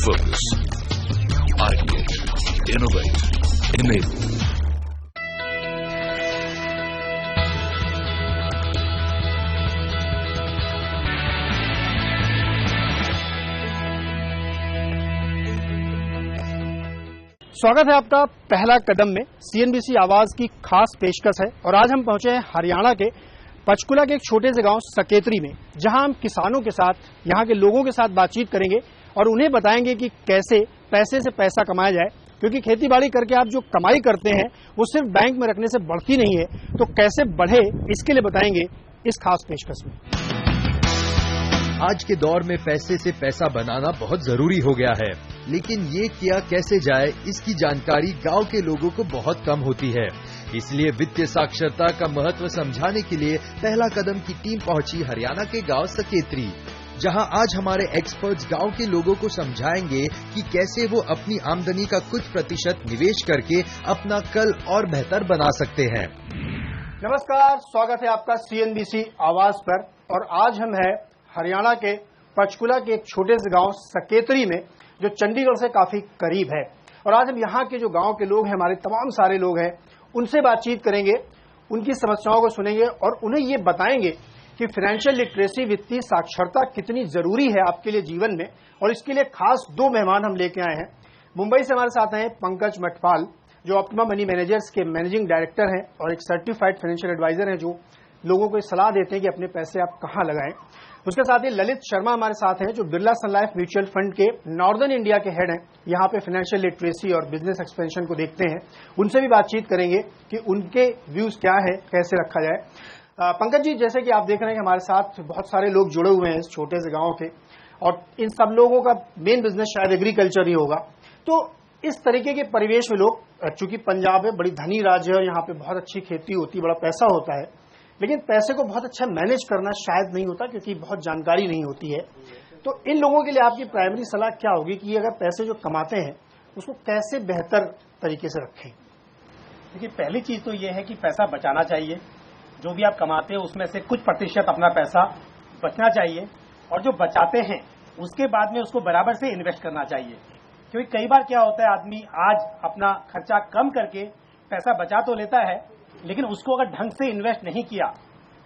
Focus. Ideate. Innovate. Enable. स्वागत है आपका पहला कदम में। सीएनबीसी आवाज की खास पेशकश है और आज हम पहुंचे हैं हरियाणा के पंचकुला के एक छोटे से गांव सकेतरी में, जहां हम किसानों के साथ, यहां के लोगों के साथ बातचीत करेंगे और उन्हें बताएंगे कि कैसे पैसे से पैसा कमाया जाए। क्योंकि खेती बाड़ी करके आप जो कमाई करते हैं वो सिर्फ बैंक में रखने से बढ़ती नहीं है, तो कैसे बढ़े इसके लिए बताएंगे इस खास पेशकश में। आज के दौर में पैसे से पैसा बनाना बहुत जरूरी हो गया है, लेकिन ये किया कैसे जाए इसकी जानकारी गांव के लोगों को बहुत कम होती है। इसलिए वित्तीय साक्षरता का महत्व समझाने के लिए पहला कदम की टीम पहुंची हरियाणा के गांव सकेतरी, जहां आज हमारे एक्सपर्ट्स गांव के लोगों को समझाएंगे कि कैसे वो अपनी आमदनी का कुछ प्रतिशत निवेश करके अपना कल और बेहतर बना सकते हैं। नमस्कार, स्वागत है आपका सीएनबीसी आवाज पर। और आज हम है हरियाणा के पंचकुला के एक छोटे से गांव सकेतरी में, जो चंडीगढ़ से काफी करीब है। और आज हम यहाँ के जो गांव के लोग हैं, हमारे तमाम सारे लोग हैं, उनसे बातचीत करेंगे, उनकी समस्याओं को सुनेंगे और उन्हें ये बताएंगे कि फाइनेंशियल लिटरेसी, वित्तीय साक्षरता कितनी जरूरी है आपके लिए जीवन में। और इसके लिए खास दो मेहमान हम लेके आए हैं। मुंबई से हमारे साथ हैं पंकज मठपाल, जो ऑप्टिमा मनी मैनेजर्स के मैनेजिंग डायरेक्टर हैं और एक सर्टिफाइड फाइनेंशियल एडवाइजर हैं, जो लोगों को सलाह देते हैं कि अपने पैसे आप कहां लगाएं। उसके साथ ही ललित शर्मा हमारे साथ हैं, जो बिरला सन लाइफ म्यूचुअल फंड के नॉर्दर्न इंडिया के हेड हैं, यहाँ पे फाइनेंशियल लिटरेसी और बिजनेस एक्सपेंशन को देखते हैं। उनसे भी बातचीत करेंगे कि उनके व्यूज क्या है, कैसे रखा जाए। पंकज जी, जैसे कि आप देख रहे हैं कि हमारे साथ बहुत सारे लोग जुड़े हुए हैं इस छोटे से गांव के, और इन सब लोगों का मेन बिजनेस शायद एग्रीकल्चर ही होगा। तो इस तरीके के परिवेश में लोग, चूंकि पंजाब है बड़ी धनी राज्य है और यहाँ पे बहुत अच्छी खेती होती है, बड़ा पैसा होता है, लेकिन पैसे को बहुत अच्छा मैनेज करना शायद नहीं होता, क्योंकि बहुत जानकारी नहीं होती है। तो इन लोगों के लिए आपकी प्राइमरी सलाह क्या होगी कि अगर पैसे जो कमाते हैं उसको कैसे बेहतर तरीके से रखें? देखिए, पहली चीज तो ये है कि पैसा बचाना चाहिए। जो भी आप कमाते हैं उसमें से कुछ प्रतिशत अपना पैसा बचना चाहिए, और जो बचाते हैं उसके बाद में उसको बराबर से इन्वेस्ट करना चाहिए। क्योंकि कई बार क्या होता है, आदमी आज अपना खर्चा कम करके पैसा बचा तो लेता है, लेकिन उसको अगर ढंग से इन्वेस्ट नहीं किया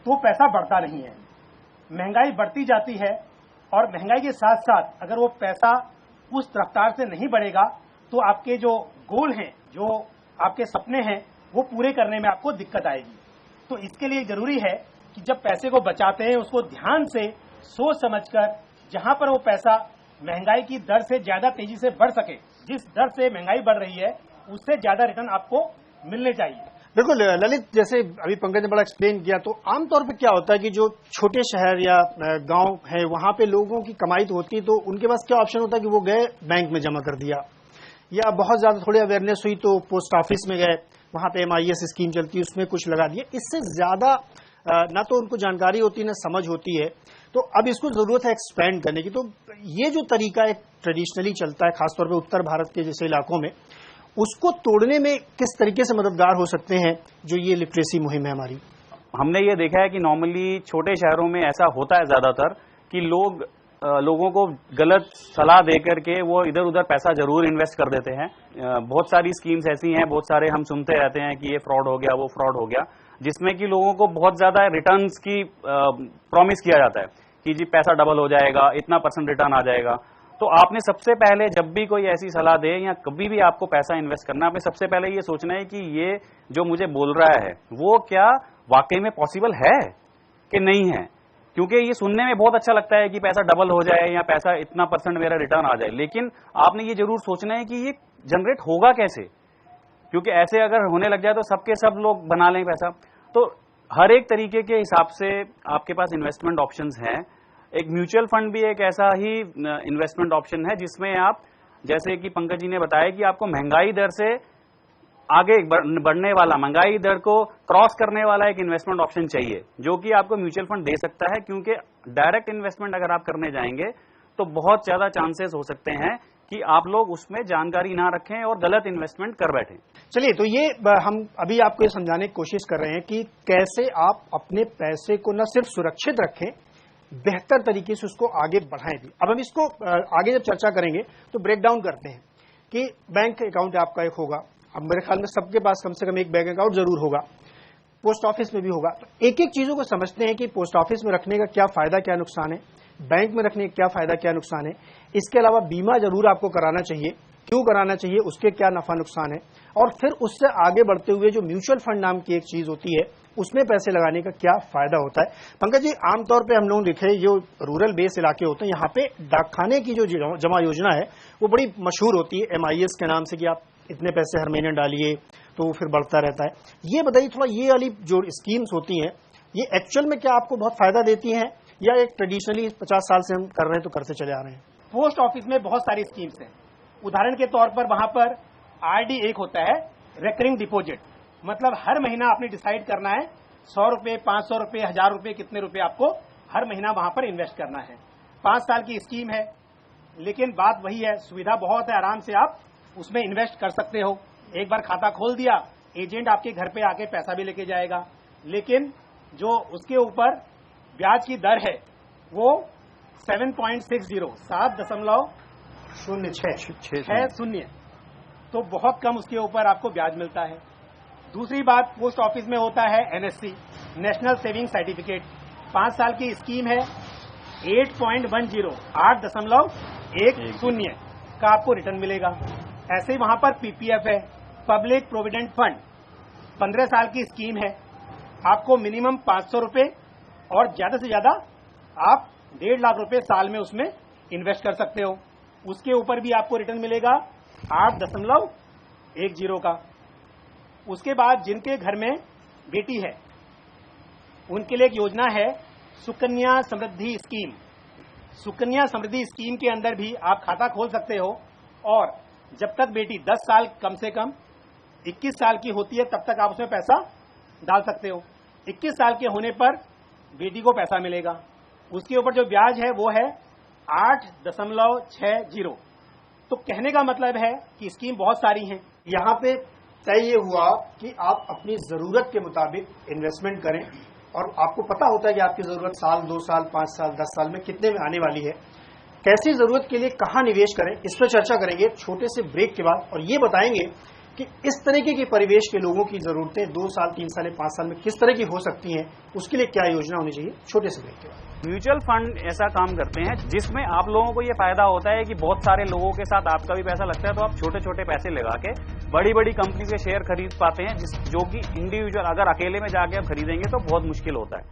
तो पैसा बढ़ता नहीं है। महंगाई बढ़ती जाती है, और महंगाई के साथ साथ अगर वो पैसा उस रफ्तार से नहीं बढ़ेगा तो आपके जो गोल हैं, जो आपके सपने हैं, वो पूरे करने में आपको दिक्कत आएगी। तो इसके लिए जरूरी है कि जब पैसे को बचाते हैं उसको ध्यान से सोच समझकर, जहां पर वो पैसा महंगाई की दर से ज्यादा तेजी से बढ़ सके, जिस दर से महंगाई बढ़ रही है उससे ज्यादा रिटर्न आपको मिलने चाहिए। बिल्कुल ललित, जैसे अभी पंकज ने बड़ा एक्सप्लेन किया, तो आमतौर पे क्या होता है कि जो छोटे शहर या गांव है, वहां पे लोगों की कमाई तो होती है, तो उनके पास क्या ऑप्शन होता है कि वो गए बैंक में जमा कर दिया, या बहुत ज्यादा थोड़ी अवेयरनेस हुई तो पोस्ट ऑफिस में गए, वहां पे MIS स्कीम चलती है उसमें कुछ लगा दिया। इससे ज्यादा ना तो उनको जानकारी होती है, ना समझ होती है। तो अब इसको जरूरत है एक्सपेंड करने की। तो ये जो तरीका एक ट्रेडिशनली चलता है, खासतौर पर उत्तर भारत के जैसे इलाकों में, उसको तोड़ने में किस तरीके से मददगार हो सकते हैं जो ये लिटरेसी मुहिम है हमारी? हमने ये देखा है कि नॉर्मली छोटे शहरों में ऐसा होता है ज्यादातर कि लोगों को गलत सलाह देकर के वो इधर उधर पैसा जरूर इन्वेस्ट कर देते हैं। बहुत सारी स्कीम्स ऐसी हैं, बहुत सारे हम सुनते रहते हैं कि ये फ्रॉड हो गया, वो फ्रॉड हो गया, जिसमें कि लोगों को बहुत ज्यादा रिटर्न्स की प्रॉमिस किया जाता है कि जी पैसा डबल हो जाएगा, इतना % रिटर्न आ जाएगा। तो आपने सबसे पहले जब भी कोई ऐसी सलाह दे या कभी भी आपको पैसा इन्वेस्ट करना, आपने सबसे पहले ये सोचना है कि ये जो मुझे बोल रहा है वो क्या वाकई में पॉसिबल है कि नहीं है। क्योंकि ये सुनने में बहुत अच्छा लगता है कि पैसा डबल हो जाए या पैसा इतना % मेरा रिटर्न आ जाए, लेकिन आपने ये जरूर सोचना है कि ये जनरेट होगा कैसे। क्योंकि ऐसे अगर होने लग जाए तो सबके सब लोग बना लें पैसा। तो हर एक तरीके के हिसाब से आपके पास इन्वेस्टमेंट ऑप्शंस हैं। एक म्यूचुअल फंड भी एक ऐसा ही इन्वेस्टमेंट ऑप्शन है जिसमें आप, जैसे कि पंकज जी ने बताया, कि आपको महंगाई दर से आगे बढ़ने वाला, महंगाई दर को क्रॉस करने वाला एक इन्वेस्टमेंट ऑप्शन चाहिए, जो कि आपको म्यूचुअल फंड दे सकता है। क्योंकि डायरेक्ट इन्वेस्टमेंट अगर आप करने जाएंगे तो बहुत ज्यादा चांसेस हो सकते हैं कि आप लोग उसमें जानकारी ना रखें और गलत इन्वेस्टमेंट कर बैठें। चलिए, तो ये हम अभी आपको ये समझाने की कोशिश कर रहे हैं कि कैसे आप अपने पैसे को न सिर्फ सुरक्षित रखें, बेहतर तरीके से उसको आगे बढ़ाएं भी। अब हम इसको आगे जब चर्चा करेंगे तो ब्रेक डाउन करते हैं कि बैंक अकाउंट आपका एक होगा, अब मेरे ख्याल में सबके पास कम से कम एक बैंक अकाउंट जरूर होगा, पोस्ट ऑफिस में भी होगा। तो एक एक चीजों को समझते हैं कि पोस्ट ऑफिस में रखने का क्या फायदा क्या नुकसान है, बैंक में रखने का क्या फायदा क्या नुकसान है। इसके अलावा बीमा जरूर आपको कराना चाहिए, क्यों कराना चाहिए, उसके क्या नफा नुकसान है, और फिर उससे आगे बढ़ते हुए जो म्यूचुअल फंड नाम की एक चीज होती है उसमें पैसे लगाने का क्या फायदा होता है। पंकज जी, आमतौर पे हम लोग देखे जो रूरल बेस इलाके होते हैं यहाँ पे डाकखाने की जो जमा योजना है वो बड़ी मशहूर होती है MIS के नाम से कि आप इतने पैसे हर महीने डालिए तो फिर बढ़ता रहता है। ये बताइए थोड़ा, ये वाली जो स्कीम्स होती हैं ये एक्चुअल में क्या आपको बहुत फायदा देती हैं या एक ट्रेडिशनली 50 साल से हम कर रहे हैं तो करते चले आ रहे हैं? पोस्ट ऑफिस में बहुत सारी स्कीम्स हैं। उदाहरण के तौर पर वहां पर RD एक होता है, रेकरिंग डिपॉजिट, मतलब हर महीना आपने डिसाइड करना है 100 रुपए, 500 रुपए, 1000 रुपए, कितने रुपए आपको हर महीना वहां पर इन्वेस्ट करना है। 5 साल की स्कीम है, लेकिन बात वही है, सुविधा बहुत है, आराम से आप उसमें इन्वेस्ट कर सकते हो। एक बार खाता खोल दिया, एजेंट आपके घर पे आके पैसा भी लेके जाएगा, लेकिन जो उसके ऊपर ब्याज की दर है वो 7.60 7.06 तो बहुत कम उसके ऊपर आपको ब्याज मिलता है। दूसरी बात, पोस्ट ऑफिस में होता है NSC, नेशनल सेविंग सर्टिफिकेट, 5 साल की स्कीम है, 8.10 का आपको रिटर्न मिलेगा। ऐसे ही वहां पर PPF है, पब्लिक प्रोविडेंट फंड, 15 साल की स्कीम है, आपको मिनिमम 500 रुपए और ज्यादा से ज्यादा आप 1.5 लाख रुपए साल में उसमें इन्वेस्ट कर सकते हो। उसके ऊपर भी आपको रिटर्न मिलेगा 8.10 का। उसके बाद जिनके घर में बेटी है उनके लिए एक योजना है सुकन्या समृद्धि स्कीम। सुकन्या समृद्धि स्कीम के अंदर भी आप खाता खोल सकते हो और जब तक बेटी 10 साल कम से कम 21 साल की होती है तब तक आप उसमें पैसा डाल सकते हो। 21 साल के होने पर बेटी को पैसा मिलेगा। उसके ऊपर जो ब्याज है वो है 8.60। तो कहने का मतलब है कि स्कीम बहुत सारी हैं। यहाँ पे तय ये हुआ कि आप अपनी जरूरत के मुताबिक इन्वेस्टमेंट करें और आपको पता होता है कि आपकी जरूरत साल, 2 साल, 5 साल, 10 साल में कितने में आने वाली है, कैसी जरूरत के लिए कहाँ निवेश करें, इस पर चर्चा करेंगे छोटे से ब्रेक के बाद। और ये बताएंगे कि इस तरीके के परिवेश के लोगों की जरूरतें 2 साल, 3 साल, 5 साल में किस तरह की हो सकती हैं, उसके लिए क्या योजना होनी चाहिए। छोटे से ब्रेक के बाद। म्यूचुअल फंड ऐसा काम करते हैं जिसमें आप लोगों को ये फायदा होता है कि बहुत सारे लोगों के साथ आपका भी पैसा लगता है, तो आप छोटे छोटे पैसे लगा के बड़ी बड़ी कंपनी के शेयर खरीद पाते हैं, जो कि इंडिविजुअल अगर अकेले में जाके आप खरीदेंगे तो बहुत मुश्किल होता है।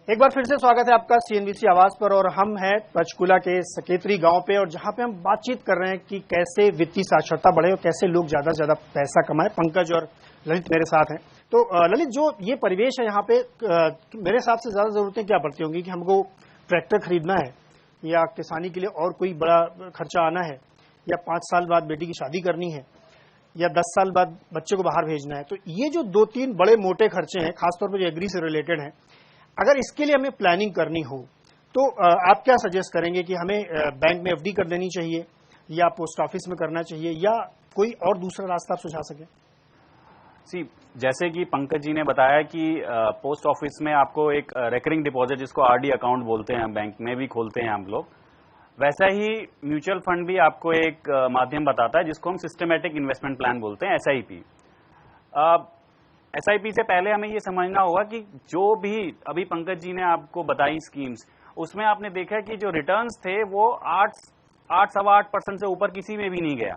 एक बार फिर से स्वागत है आपका CNBC आवाज पर और हम हैं पंचकुला के सकेतरी गांव पे और जहां पे हम बातचीत कर रहे हैं कि कैसे वित्तीय साक्षरता बढ़े और कैसे लोग ज्यादा से ज्यादा पैसा कमाएं। पंकज और ललित मेरे साथ हैं। तो ललित, जो ये परिवेश है यहाँ पे, मेरे हिसाब से ज्यादा जरूरतें क्या पड़ती होंगी कि हमको ट्रैक्टर खरीदना है या किसानी के लिए और कोई बड़ा खर्चा आना है या 5 साल बाद बेटी की शादी करनी है या 10 साल बाद बच्चे को बाहर भेजना है। तो ये जो 2-3 बड़े मोटे खर्चे हैं, खासतौर पर जो एग्री से रिलेटेड हैं, अगर इसके लिए हमें प्लानिंग करनी हो तो आप क्या सजेस्ट करेंगे कि हमें बैंक में FD कर देनी चाहिए या पोस्ट ऑफिस में करना चाहिए या कोई और दूसरा रास्ता आप सुझा सकें? जैसे कि पंकज जी ने बताया कि पोस्ट ऑफिस में आपको एक रेकरिंग डिपॉजिट, जिसको RD अकाउंट बोलते हैं, बैंक में भी खोलते हैं हम लोग, वैसा ही म्यूचुअल फंड भी आपको एक माध्यम बताता है जिसको हम सिस्टमेटिक इन्वेस्टमेंट प्लान बोलते हैं, SIP। SIP से पहले हमें ये समझना होगा कि जो भी अभी पंकज जी ने आपको बताई स्कीम्स, उसमें आपने देखा कि जो रिटर्न्स थे वो 8-8.25% से ऊपर किसी में भी नहीं गया,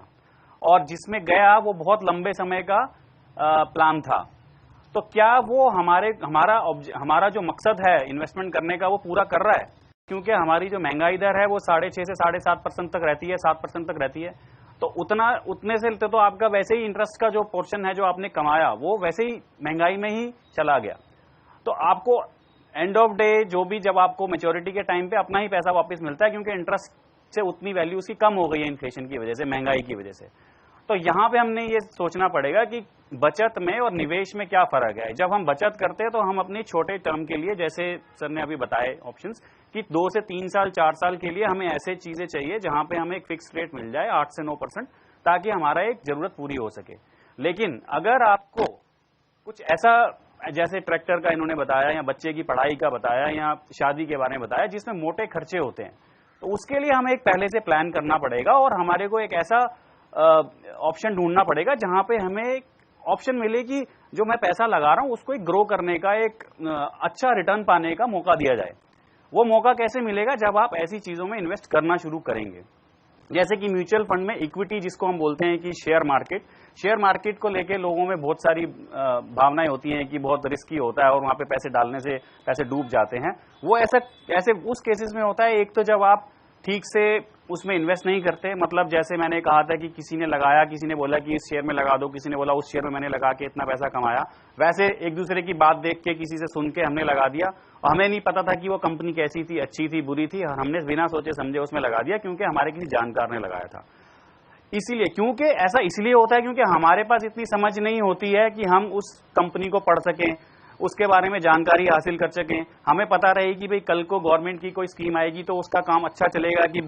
और जिसमें गया वो बहुत लंबे समय का प्लान था। तो क्या वो हमारा जो मकसद है इन्वेस्टमेंट करने का वो पूरा कर रहा है? क्योंकि हमारी जो महंगाई दर है वो 6.5 से 7.5% तक रहती है, 7% तक रहती है। तो उतने से तो आपका वैसे ही इंटरेस्ट का जो पोर्शन है जो आपने कमाया वो वैसे ही महंगाई में ही चला गया। तो आपको एंड ऑफ डे जो भी, जब आपको मैच्योरिटी के टाइम पे अपना ही पैसा वापस मिलता है, क्योंकि इंटरेस्ट से उतनी वैल्यू उसकी कम हो गई है इन्फ्लेशन की वजह से, महंगाई की वजह से। तो यहाँ पे हमने ये सोचना पड़ेगा कि बचत में और निवेश में क्या फर्क है। जब हम बचत करते हैं तो हम अपनी छोटे टर्म के लिए, जैसे सर ने अभी बताए ऑप्शंस, कि 2 से 3 साल 4 साल के लिए हमें ऐसे चीजें चाहिए जहां पे हमें एक फिक्स रेट मिल जाए 8 से 9%, ताकि हमारा एक जरूरत पूरी हो सके। लेकिन अगर आपको कुछ ऐसा, जैसे ट्रैक्टर का इन्होंने बताया, या बच्चे की पढ़ाई का बताया, या शादी के बारे में बताया, जिसमें मोटे खर्चे होते हैं, तो उसके लिए हमें एक पहले से प्लान करना पड़ेगा और हमारे को एक ऐसा ऑप्शन ढूंढना पड़ेगा जहां पे हमें ऑप्शन मिले कि जो मैं पैसा लगा रहा हूं उसको एक ग्रो करने का, एक अच्छा रिटर्न पाने का मौका दिया जाए। वो मौका कैसे मिलेगा? जब आप ऐसी चीजों में इन्वेस्ट करना शुरू करेंगे, जैसे कि म्यूचुअल फंड में इक्विटी, जिसको हम बोलते हैं कि शेयर मार्केट को लेके लोगों में बहुत सारी भावनाएं होती हैं कि बहुत रिस्की होता है और वहां पे पैसे डालने से पैसे डूब जाते हैं। वो ऐसे उस केसेस में होता है, एक तो जब आप ठीक से उसमें इन्वेस्ट नहीं करते, मतलब जैसे मैंने कहा था कि किसी ने लगाया, किसी ने बोला कि इस शेयर में लगा दो, किसी ने बोला उस शेयर में मैंने लगा के इतना पैसा कमाया, वैसे एक दूसरे की बात देख के, किसी से सुन के हमने लगा दिया और हमें नहीं पता था कि वो कंपनी कैसी थी, अच्छी थी, बुरी थी, और हमने बिना सोचे समझे उसमें लगा दिया क्योंकि हमारे किसी जानकार ने लगाया था। इसीलिए, क्योंकि ऐसा इसलिए होता है क्योंकि हमारे पास इतनी समझ नहीं होती है कि हम उस कंपनी को पढ़ सकें, उसके बारे में जानकारी हासिल कर सकें। हमें पता रहे कि भाई कल को गवर्नमेंट की कोई स्कीम आएगी तो उसका काम अच्छा चलेगा कि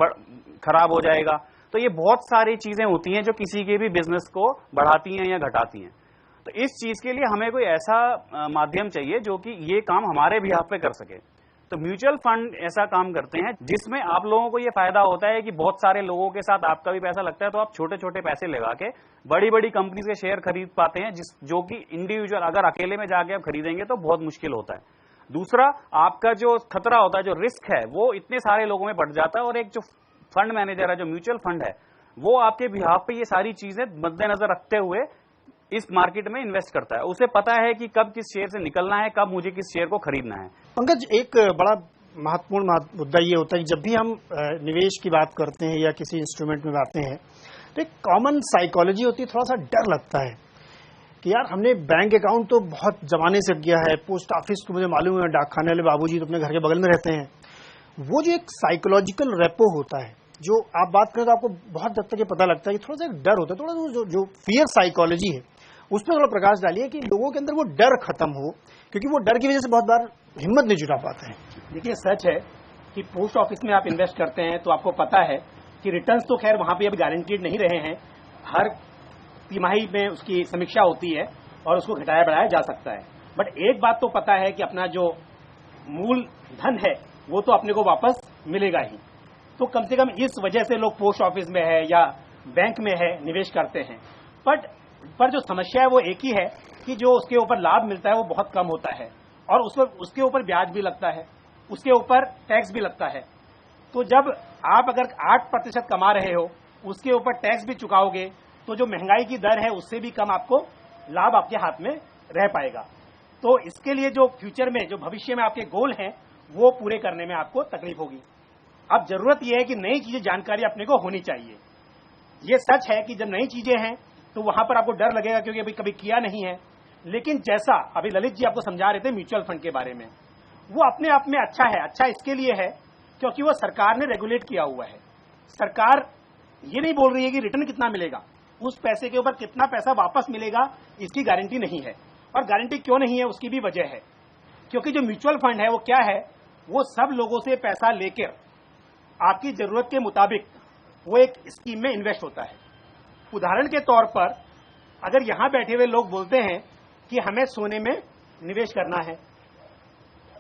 खराब हो जाएगा। तो ये बहुत सारी चीजें होती हैं जो किसी के भी बिजनेस को बढ़ाती हैं या घटाती हैं। तो इस चीज के लिए हमें कोई ऐसा माध्यम चाहिए जो कि ये काम हमारे बिहाफ पे कर सके। तो म्यूचुअल फंड ऐसा काम करते हैं जिसमें आप लोगों को ये फायदा होता है कि बहुत सारे लोगों के साथ आपका भी पैसा लगता है, तो आप छोटे छोटे पैसे लगा के बड़ी बड़ी कंपनी के शेयर खरीद पाते हैं, जो कि इंडिविजुअल अगर अकेले में जाके आप खरीदेंगे तो बहुत मुश्किल होता है। दूसरा, आपका जो खतरा होता है, जो रिस्क है, वो इतने सारे लोगों में बढ़ जाता है और एक जो फंड मैनेजर है, जो म्यूचुअल फंड है, वो आपके बिहाफ पे ये सारी चीजें मद्देनजर रखते हुए इस मार्केट में इन्वेस्ट करता है। उसे पता है कि कब किस शेयर से निकलना है, कब मुझे किस शेयर को खरीदना है। पंकज, एक बड़ा महत्वपूर्ण मुद्दा ये होता है कि जब भी हम निवेश की बात करते हैं या किसी इंस्ट्रूमेंट में आते हैं तो एक कॉमन साइकोलॉजी होती है, थोड़ा सा डर लगता है कि यार हमने बैंक अकाउंट तो बहुत जमाने से किया है, पोस्ट ऑफिस तो मुझे मालूम है, डाकखाने वाले बाबूजी तो अपने घर के बगल में रहते हैं। वो जो एक साइकोलॉजिकल रेपो होता है, जो आप बात करें तो आपको बहुत हद तक पता लगता है कि थोड़ा सा एक डर होता है, थोड़ा सा जो फियर साइकोलॉजी है उस पर थोड़ा प्रकाश डालिए कि लोगों के अंदर वो डर खत्म हो, क्योंकि वो डर की वजह से बहुत बार हिम्मत नहीं जुटा पाते हैं। देखिए, सच है कि पोस्ट ऑफिस में आप इन्वेस्ट करते हैं तो आपको पता है कि रिटर्न्स तो खैर वहां पे अभी गारंटीड नहीं रहे हैं, हर तिमाही में उसकी समीक्षा होती है और उसको घटाया बढ़ाया जा सकता है। बट एक बात तो पता है कि अपना जो मूल धन है वो तो अपने को वापस मिलेगा ही। तो कम से कम इस वजह से लोग पोस्ट ऑफिस में है या बैंक में है निवेश करते हैं। पर जो समस्या है वो एक ही है कि जो उसके ऊपर लाभ मिलता है वो बहुत कम होता है और उसके ऊपर ब्याज भी लगता है, उसके ऊपर टैक्स भी लगता है। तो जब आप अगर 8% कमा रहे हो, उसके ऊपर टैक्स भी चुकाओगे, तो जो महंगाई की दर है उससे भी कम आपको लाभ आपके हाथ में रह पाएगा। तो इसके लिए जो फ्यूचर में, जो भविष्य में आपके गोल हैं, वो पूरे करने में आपको तकलीफ होगी। अब जरूरत यह है कि नई चीजें, जानकारी अपने को होनी चाहिए। ये सच है कि जब नई चीजें हैं तो वहां पर आपको डर लगेगा क्योंकि अभी कभी किया नहीं है। लेकिन जैसा अभी ललित जी आपको समझा रहे थे म्यूचुअल फंड के बारे में, वो अपने आप में अच्छा है। अच्छा इसके लिए है क्योंकि वो सरकार ने रेगुलेट किया हुआ है। सरकार ये नहीं बोल रही है कि रिटर्न कितना मिलेगा, उस पैसे के ऊपर कितना पैसा वापस मिलेगा इसकी गारंटी नहीं है। और गारंटी क्यों नहीं है उसकी भी वजह है, क्योंकि जो म्यूचुअल फंड है वो क्या है, वो सब लोगों से पैसा लेकर आपकी जरूरत के मुताबिक वो एक स्कीम में इन्वेस्ट होता है। उदाहरण के तौर पर अगर यहां बैठे हुए लोग बोलते हैं कि हमें सोने में निवेश करना है,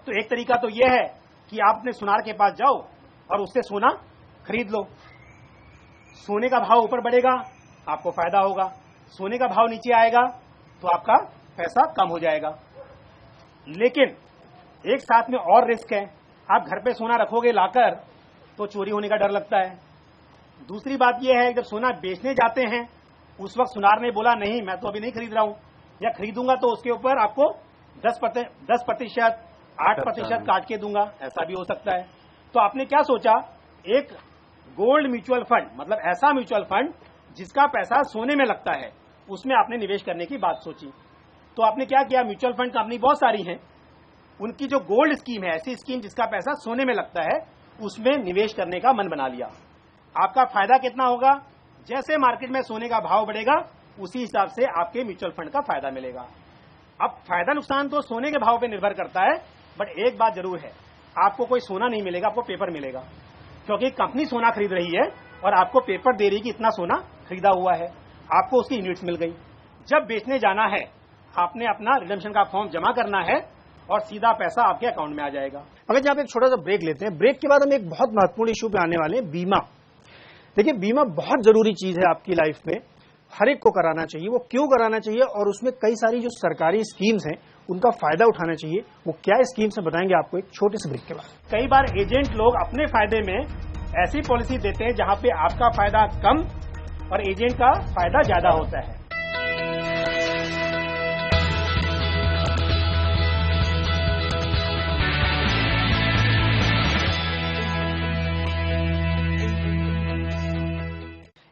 तो एक तरीका तो यह है कि आप अपने सुनार के पास जाओ और उससे सोना खरीद लो। सोने का भाव ऊपर बढ़ेगा, आपको फायदा होगा। सोने का भाव नीचे आएगा तो आपका पैसा कम हो जाएगा। लेकिन एक साथ में और रिस्क है, आप घर पे सोना रखोगे लाकर तो चोरी होने का डर लगता है। दूसरी बात यह है, जब सोना बेचने जाते हैं उस वक्त सुनार ने बोला नहीं मैं तो अभी नहीं खरीद रहा हूं, या खरीदूंगा तो उसके ऊपर आपको 10%, 8% काट के दूंगा, ऐसा भी हो सकता है। तो आपने क्या सोचा, एक गोल्ड म्यूचुअल फंड, मतलब ऐसा म्यूचुअल फंड जिसका पैसा सोने में लगता है, उसमें आपने निवेश करने की बात सोची। तो आपने क्या किया, म्यूचुअल फंड कंपनी बहुत सारी हैं, उनकी जो गोल्ड स्कीम है, ऐसी स्कीम जिसका पैसा सोने में लगता है, उसमें निवेश करने का मन बना लिया। आपका फायदा कितना होगा, जैसे मार्केट में सोने का भाव बढ़ेगा उसी हिसाब से आपके म्यूचुअल फंड का फायदा मिलेगा। अब फायदा नुकसान तो सोने के भाव पे निर्भर करता है, बट एक बात जरूर है, आपको कोई सोना नहीं मिलेगा, आपको पेपर मिलेगा, क्योंकि कंपनी सोना खरीद रही है और आपको पेपर दे रही है कि इतना सोना खरीदा हुआ है, आपको उसकी यूनिट्स मिल गई। जब बेचने जाना है आपने अपना रिडेम्पशन का फॉर्म जमा करना है और सीधा पैसा आपके अकाउंट में आ जाएगा। अगर यहाँ पे एक छोटा सा ब्रेक लेते हैं, ब्रेक के बाद हम एक बहुत महत्वपूर्ण इशू पे आने वाले हैं, बीमा। देखिए, बीमा बहुत जरूरी चीज है आपकी लाइफ में, हर एक को कराना चाहिए। वो क्यों कराना चाहिए और उसमें कई सारी जो सरकारी स्कीम्स हैं उनका फायदा उठाना चाहिए, वो क्या स्कीम्स है बताएंगे आपको एक छोटे से ब्रेक के बाद। कई बार एजेंट लोग अपने फायदे में ऐसी पॉलिसी देते हैं जहां पे आपका फायदा कम और एजेंट का फायदा ज्यादा होता है।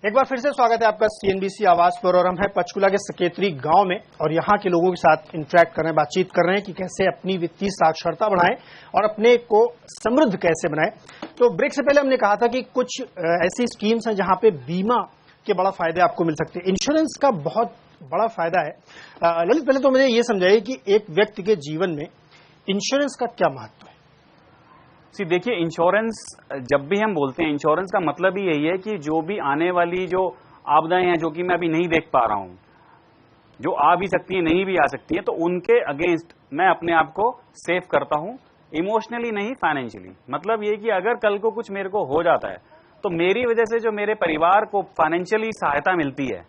एक बार फिर से स्वागत है आपका सीएनबीसी आवाज पर, और हम हैं पंचकुला के सकेतरी गांव में और यहाँ के लोगों के साथ इंटरेक्ट कर रहे हैं, बातचीत कर रहे हैं कि कैसे अपनी वित्तीय साक्षरता बढ़ाएं और अपने को समृद्ध कैसे बनाएं। तो ब्रेक से पहले हमने कहा था कि कुछ ऐसी स्कीम्स हैं जहां पे बीमा के बड़ा फायदे आपको मिल सकते हैं, इंश्योरेंस का बहुत बड़ा फायदा है। ललित, पहले तो मुझे ये समझाइए कि एक व्यक्ति के जीवन में इंश्योरेंस का क्या महत्व है। देखिए, इंश्योरेंस जब भी हम बोलते हैं, इंश्योरेंस का मतलब ही यही है कि जो भी आने वाली जो आपदाएं हैं जो कि मैं अभी नहीं देख पा रहा हूं, जो आ भी सकती है नहीं भी आ सकती है, तो उनके अगेंस्ट मैं अपने आप को सेफ करता हूं, इमोशनली नहीं फाइनेंशियली। मतलब ये कि अगर कल को कुछ मेरे को हो जाता है तो मेरी वजह से जो मेरे परिवार को फाइनेंशियली सहायता मिलती है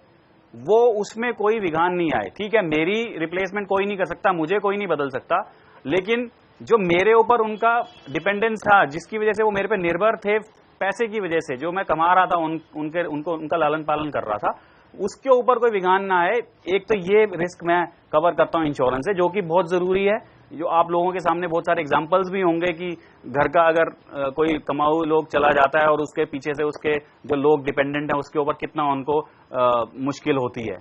वो उसमें कोई विघान नहीं आए। ठीक है, मेरी रिप्लेसमेंट कोई नहीं कर सकता, मुझे कोई नहीं बदल सकता, लेकिन जो मेरे ऊपर उनका डिपेंडेंस था, जिसकी वजह से वो मेरे पे निर्भर थे, पैसे की वजह से जो मैं कमा रहा था, उनका लालन पालन कर रहा था, उसके ऊपर कोई विघान ना आए। एक तो ये रिस्क मैं कवर करता हूं इंश्योरेंस से, जो कि बहुत जरूरी है। जो आप लोगों के सामने बहुत सारे एग्जांपल्स भी होंगे कि घर का अगर कोई कमाऊ लोग चला जाता है और उसके पीछे से उसके जो लोग डिपेंडेंट है उसके ऊपर कितना उनको मुश्किल होती है।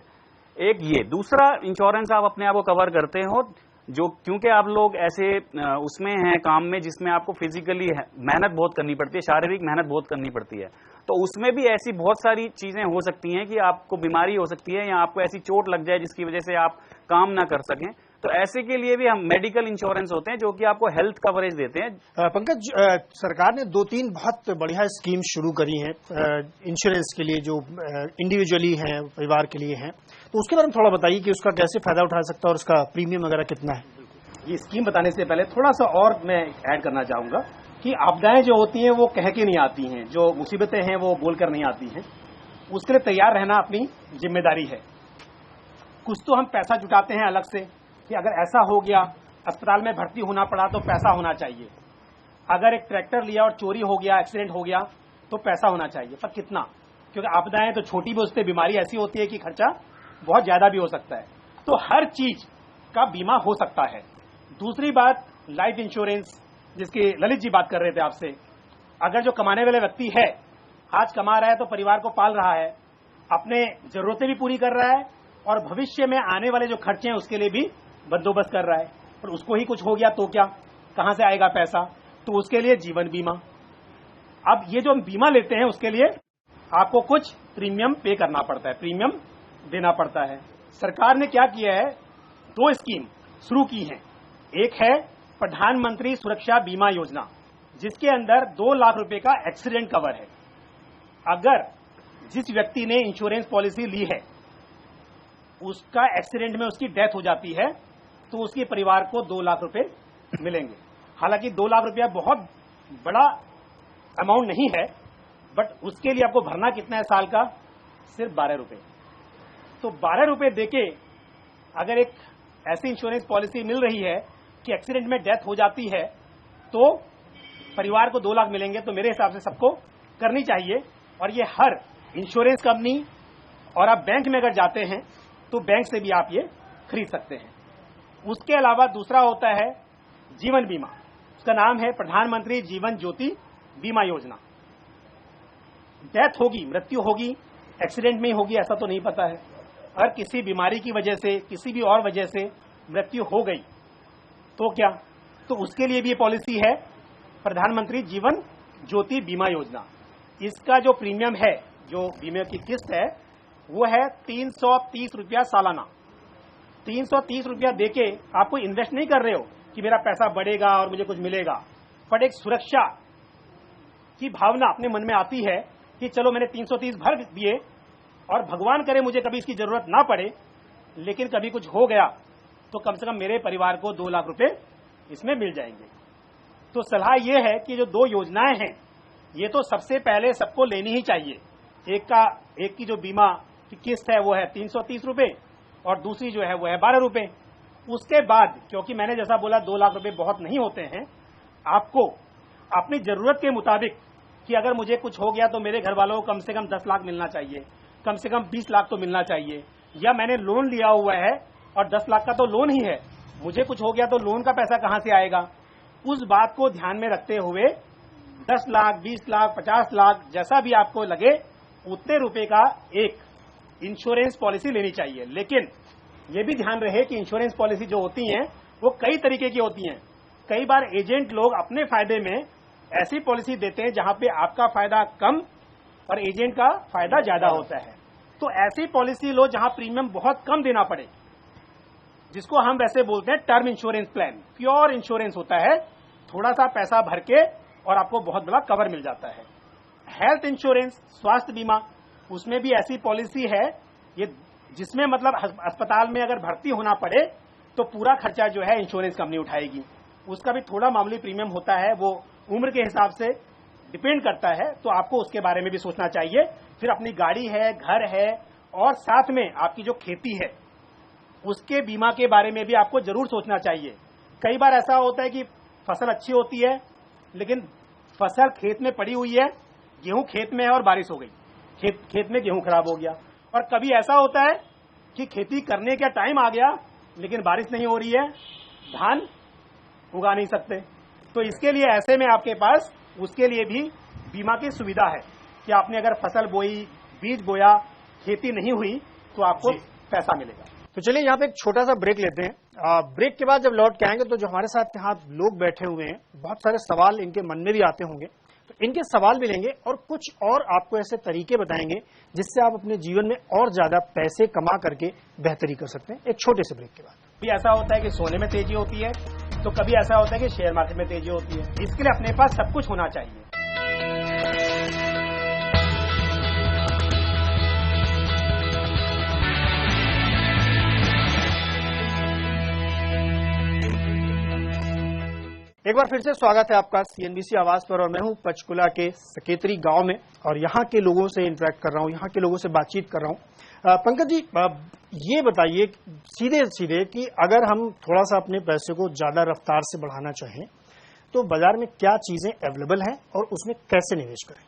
एक ये, दूसरा इंश्योरेंस आप अपने आप को कवर करते हो जो, क्योंकि आप लोग ऐसे उसमें हैं काम में जिसमें आपको फिजिकली मेहनत बहुत करनी पड़ती है, शारीरिक मेहनत बहुत करनी पड़ती है, तो उसमें भी ऐसी बहुत सारी चीजें हो सकती हैं कि आपको बीमारी हो सकती है या आपको ऐसी चोट लग जाए जिसकी वजह से आप काम ना कर सकें, तो ऐसे के लिए भी हम मेडिकल इंश्योरेंस होते हैं जो कि आपको हेल्थ कवरेज देते हैं। पंकज, सरकार ने 2-3 बहुत बढ़िया स्कीम शुरू करी हैं इंश्योरेंस के लिए, जो इंडिविजुअली हैं, परिवार के लिए हैं, तो उसके बारे में थोड़ा बताइए कि उसका कैसे फायदा उठा सकता है और उसका प्रीमियम वगैरह कितना है। ये स्कीम बताने से पहले थोड़ा सा और मैं ऐड करना चाहूंगा कि आपदाएं जो होती हैं वो कह के नहीं आती हैं, जो मुसीबतें हैं वो बोलकर नहीं आती हैं, उसके लिए तैयार रहना अपनी जिम्मेदारी है। कुछ तो हम पैसा जुटाते हैं अलग से कि अगर ऐसा हो गया, अस्पताल में भर्ती होना पड़ा तो पैसा होना चाहिए, अगर एक ट्रैक्टर लिया और चोरी हो गया, एक्सीडेंट हो गया तो पैसा होना चाहिए, पर कितना, क्योंकि आपदाएं तो छोटी भी उससे बीमारी ऐसी होती है कि खर्चा बहुत ज्यादा भी हो सकता है, तो हर चीज का बीमा हो सकता है। दूसरी बात, लाइफ इंश्योरेंस जिसकी ललित जी बात कर रहे थे आपसे, अगर जो कमाने वाले व्यक्ति है आज कमा रहा है तो परिवार को पाल रहा है, अपने जरूरतें भी पूरी कर रहा है और भविष्य में आने वाले जो खर्चे हैं उसके लिए भी बंदोबस्त कर रहा है, पर उसको ही कुछ हो गया तो क्या, कहां से आएगा पैसा, तो उसके लिए जीवन बीमा। अब ये जो हम बीमा लेते हैं उसके लिए आपको कुछ प्रीमियम पे करना पड़ता है, प्रीमियम देना पड़ता है। सरकार ने क्या किया है, 2 स्कीम शुरू की हैं। एक है प्रधानमंत्री सुरक्षा बीमा योजना, जिसके अंदर 2 लाख रुपए का एक्सीडेंट कवर है। अगर जिस व्यक्ति ने इंश्योरेंस पॉलिसी ली है उसका एक्सीडेंट में उसकी डेथ हो जाती है तो उसके परिवार को 2 लाख रुपए मिलेंगे। हालांकि 2 लाख रुपया बहुत बड़ा अमाउंट नहीं है, बट उसके लिए आपको भरना कितना है साल का, सिर्फ 12 रुपए। तो 12 रुपए देके अगर एक ऐसी इंश्योरेंस पॉलिसी मिल रही है कि एक्सीडेंट में डेथ हो जाती है तो परिवार को 2 लाख मिलेंगे, तो मेरे हिसाब से सबको करनी चाहिए। और ये हर इंश्योरेंस कंपनी और आप बैंक में अगर जाते हैं तो बैंक से भी आप ये खरीद सकते हैं। उसके अलावा दूसरा होता है जीवन बीमा, उसका नाम है प्रधानमंत्री जीवन ज्योति बीमा योजना। डेथ होगी, मृत्यु होगी, एक्सीडेंट में ही होगी ऐसा तो नहीं पता है, अगर किसी बीमारी की वजह से, किसी भी और वजह से मृत्यु हो गई तो क्या, तो उसके लिए भी ये पॉलिसी है प्रधानमंत्री जीवन ज्योति बीमा योजना। इसका जो प्रीमियम है जो बीमे की किस्त है वो है 330 रुपया सालाना। 330 रुपया देके आपको इन्वेस्ट नहीं कर रहे हो कि मेरा पैसा बढ़ेगा और मुझे कुछ मिलेगा, पर एक सुरक्षा की भावना अपने मन में आती है कि चलो मैंने 330 भर दिए और भगवान करे मुझे कभी इसकी जरूरत ना पड़े, लेकिन कभी कुछ हो गया तो कम से कम मेरे परिवार को 2 लाख रुपए इसमें मिल जाएंगे। तो सलाह यह है कि जो 2 योजनाएं हैं ये तो सबसे पहले सबको लेनी ही चाहिए। एक की जो बीमा की किस्त है वो है 330 रुपए और दूसरी जो है वो है 12 रुपए। उसके बाद क्योंकि मैंने जैसा बोला 2 लाख रुपए बहुत नहीं होते हैं, आपको अपनी जरूरत के मुताबिक कि अगर मुझे कुछ हो गया तो मेरे घर वालों को कम से कम 10 लाख मिलना चाहिए, कम से कम 20 लाख तो मिलना चाहिए, या मैंने लोन लिया हुआ है और 10 लाख का तो लोन ही है, मुझे कुछ हो गया तो लोन का पैसा कहां से आएगा, उस बात को ध्यान में रखते हुए 10 लाख 20 लाख 50 लाख जैसा भी आपको लगे उतने रुपए का एक इंश्योरेंस पॉलिसी लेनी चाहिए। लेकिन यह भी ध्यान रहे कि इंश्योरेंस पॉलिसी जो होती हैं वो कई तरीके की होती हैं। कई बार एजेंट लोग अपने फायदे में ऐसी पॉलिसी देते हैं जहां पे आपका फायदा कम और एजेंट का फायदा ज्यादा होता है। तो ऐसी पॉलिसी लो जहां प्रीमियम बहुत कम देना पड़े, जिसको हम वैसे बोलते हैं term insurance plan. Pure insurance होता है, थोड़ा सा पैसा भर के और आपको बहुत बड़ा कवर मिल जाता है। हेल्थ इंश्योरेंस, स्वास्थ्य बीमा, उसमें भी ऐसी पॉलिसी है ये जिसमें मतलब अस्पताल में अगर भर्ती होना पड़े तो पूरा खर्चा जो है इंश्योरेंस कंपनी उठाएगी। उसका भी थोड़ा मामूली प्रीमियम होता है, वो उम्र के हिसाब से डिपेंड करता है, तो आपको उसके बारे में भी सोचना चाहिए। फिर अपनी गाड़ी है, घर है और साथ में आपकी जो खेती है उसके बीमा के बारे में भी आपको जरूर सोचना चाहिए। कई बार ऐसा होता है कि फसल अच्छी होती है लेकिन फसल खेत में पड़ी हुई है, गेहूं खेत में है और बारिश हो गई, खेत में गेहूं खराब हो गया। और कभी ऐसा होता है कि खेती करने का टाइम आ गया लेकिन बारिश नहीं हो रही है, धान उगा नहीं सकते। तो इसके लिए ऐसे में आपके पास उसके लिए भी बीमा की सुविधा है कि आपने अगर फसल बोई, बीज बोया, खेती नहीं हुई तो आपको पैसा मिलेगा। तो चलिए यहाँ पे एक छोटा सा ब्रेक लेते हैं। ब्रेक के बाद जब लौट के आएंगे तो जो हमारे साथ यहाँ लोग बैठे हुए हैं, बहुत सारे सवाल इनके मन में भी आते होंगे, तो इनके सवाल भी लेंगे और कुछ और आपको ऐसे तरीके बताएंगे जिससे आप अपने जीवन में और ज्यादा पैसे कमा करके बेहतरी कर सकते हैं। एक छोटे से ब्रेक के बाद। कभी ऐसा होता है कि सोने में तेजी होती है, तो कभी ऐसा होता है कि शेयर मार्केट में तेजी होती है। इसके लिए अपने पास सब कुछ होना चाहिए। एक बार फिर से स्वागत है आपका सीएनबीसी आवाज पर और मैं हूं पंचकुला के सकेतरी गांव में और यहां के लोगों से इंटरेक्ट कर रहा हूं, यहां के लोगों से बातचीत कर रहा हूं। पंकज जी, ये बताइए सीधे सीधे कि अगर हम थोड़ा सा अपने पैसे को ज्यादा रफ्तार से बढ़ाना चाहें तो बाजार में क्या चीजें अवेलेबल हैं और उसमें कैसे निवेश करें?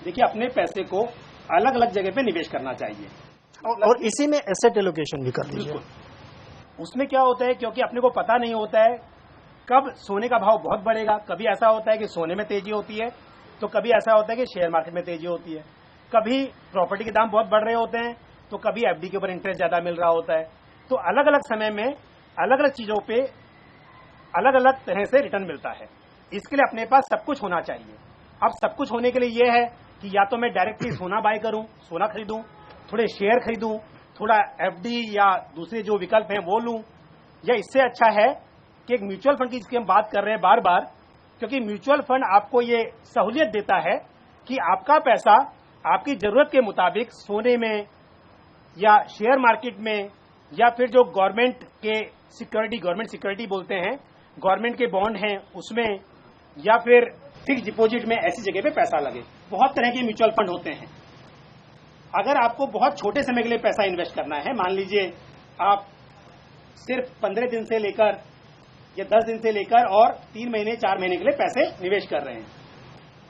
देखिए, अपने पैसे को अलग अलग जगह पे निवेश करना चाहिए और इसी में एसेट एलोकेशन भी कर लीजिए। उसमें क्या होता है, क्योंकि अपने को पता नहीं होता है कब सोने का भाव बहुत बढ़ेगा। कभी ऐसा होता है कि सोने में तेजी होती है, तो कभी ऐसा होता है कि शेयर मार्केट में तेजी होती है। कभी प्रॉपर्टी के दाम बहुत बढ़ रहे होते हैं, तो कभी एफडी के ऊपर इंटरेस्ट ज्यादा मिल रहा होता है। तो अलग अलग समय में अलग अलग चीजों पे अलग अलग तरह से रिटर्न मिलता है। इसके लिए अपने पास सब कुछ होना चाहिए। अब सब कुछ होने के लिए यह है कि या तो मैं डायरेक्टली सोना बाय करूं, सोना खरीदूं, थोड़े शेयर खरीदूं, थोड़ा एफडी या दूसरे जो विकल्प हैं वो लूं, या इससे अच्छा है कि एक म्यूचुअल फंड की जिसकी हम बात कर रहे हैं बार बार, क्योंकि म्यूचुअल फंड आपको ये सहूलियत देता है कि आपका पैसा आपकी जरूरत के मुताबिक सोने में या शेयर मार्केट में या फिर जो गवर्नमेंट सिक्योरिटी बोलते हैं, गवर्नमेंट के बॉन्ड हैं उसमें, या फिर फिक्स डिपॉजिट में, ऐसी जगह पे पैसा लगे। बहुत तरह के म्यूचुअल फंड होते हैं। अगर आपको बहुत छोटे समय के लिए पैसा इन्वेस्ट करना है, मान लीजिए आप सिर्फ 15 दिन से लेकर या 10 दिन से लेकर और 3 महीने 4 महीने के लिए पैसे निवेश कर रहे हैं,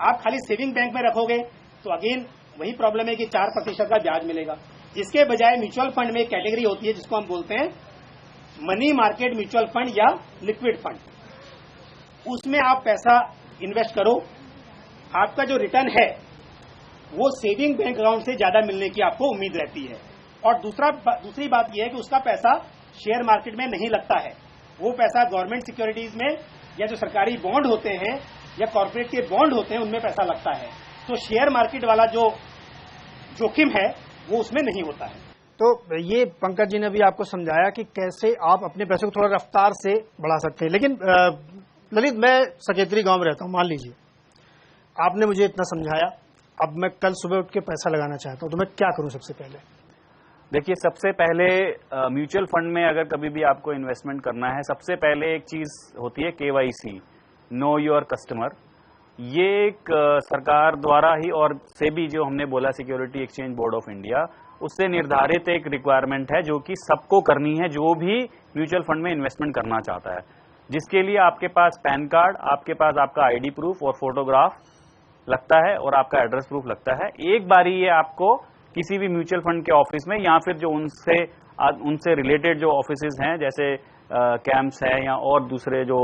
आप खाली सेविंग बैंक में रखोगे तो अगेन वही प्रॉब्लम है कि 4% का ब्याज मिलेगा। इसके बजाय म्यूचुअल फंड में एक कैटेगरी होती है जिसको हम बोलते हैं मनी मार्केट म्यूचुअल फंड या लिक्विड फंड। उसमें आप पैसा इन्वेस्ट करो, आपका जो रिटर्न है वो सेविंग बैंक अकाउंट से ज्यादा मिलने की आपको उम्मीद रहती है। और दूसरी बात यह है कि उसका पैसा शेयर मार्केट में नहीं लगता है, वो पैसा गवर्नमेंट सिक्योरिटीज में या जो सरकारी बॉन्ड होते हैं या कॉर्पोरेट के बॉन्ड होते हैं उनमें पैसा लगता है। तो शेयर मार्केट वाला जो जोखिम है वो उसमें नहीं होता है। तो ये पंकज जी ने भी आपको समझाया कि कैसे आप अपने पैसे को थोड़ा रफ्तार से बढ़ा सकते हैं। लेकिन ललित, मैं सकेतरी गांव में रहता हूं, मान लीजिए आपने मुझे इतना समझाया, अब मैं कल सुबह उठ के पैसा लगाना चाहता हूं तो मैं क्या करूं? सबसे पहले देखिए, सबसे पहले म्यूचुअल फंड में अगर कभी भी आपको इन्वेस्टमेंट करना है, सबसे पहले एक चीज होती है KYC, नो योर कस्टमर। ये एक सरकार द्वारा ही और सेबी जो हमने बोला, security exchange board of India, उससे निर्धारित एक रिक्वायरमेंट है जो कि सबको करनी है जो भी म्यूचुअल फंड में इन्वेस्टमेंट करना चाहता है, जिसके लिए आपके पास पैन कार्ड, आपके पास आपका ID प्रूफ और फोटोग्राफ लगता है और आपका एड्रेस प्रूफ लगता है। एक बारी ये आपको किसी भी म्यूचुअल फंड के ऑफिस में या फिर जो उनसे रिलेटेड जो ऑफिसेज हैं, जैसे कैंप्स है या और दूसरे जो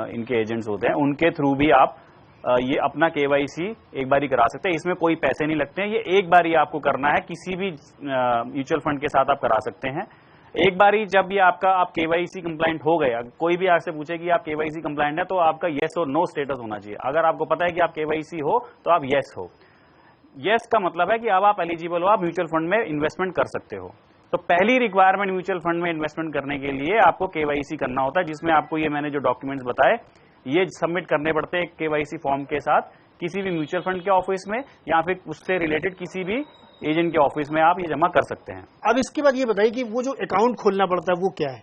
इनके एजेंट्स होते हैं, उनके थ्रू भी आप ये अपना KYC एक बारी करा सकते हैं। इसमें कोई पैसे नहीं लगते हैं, ये एक बारी आपको करना है। किसी भी म्यूचुअल फंड के साथ आप करा सकते हैं एक बारी। जब ये आप KYC कंप्लाइंट हो गए, कोई भी आपसे पूछे कि आप KYC कंप्लाइंट है तो आपका येस और नो स्टेटस होना चाहिए। अगर आपको पता है कि आप KYC हो तो आप येस हो। येस का मतलब है कि अब आप एलिजिबल हो, आप म्यूचुअल फंड में इन्वेस्टमेंट कर सकते हो। तो पहली रिक्वायरमेंट म्यूचुअल फंड में इन्वेस्टमेंट करने के लिए आपको KYC करना होता है, जिसमें आपको ये मैंने जो डॉक्यूमेंट्स बताए ये सबमिट करने पड़ते हैं KYC फॉर्म के साथ, किसी भी म्यूचुअल फंड के ऑफिस में या फिर उससे रिलेटेड किसी भी एजेंट के ऑफिस में आप ये जमा कर सकते हैं। अब इसके बाद ये बताइए कि वो जो अकाउंट खोलना पड़ता है वो क्या है?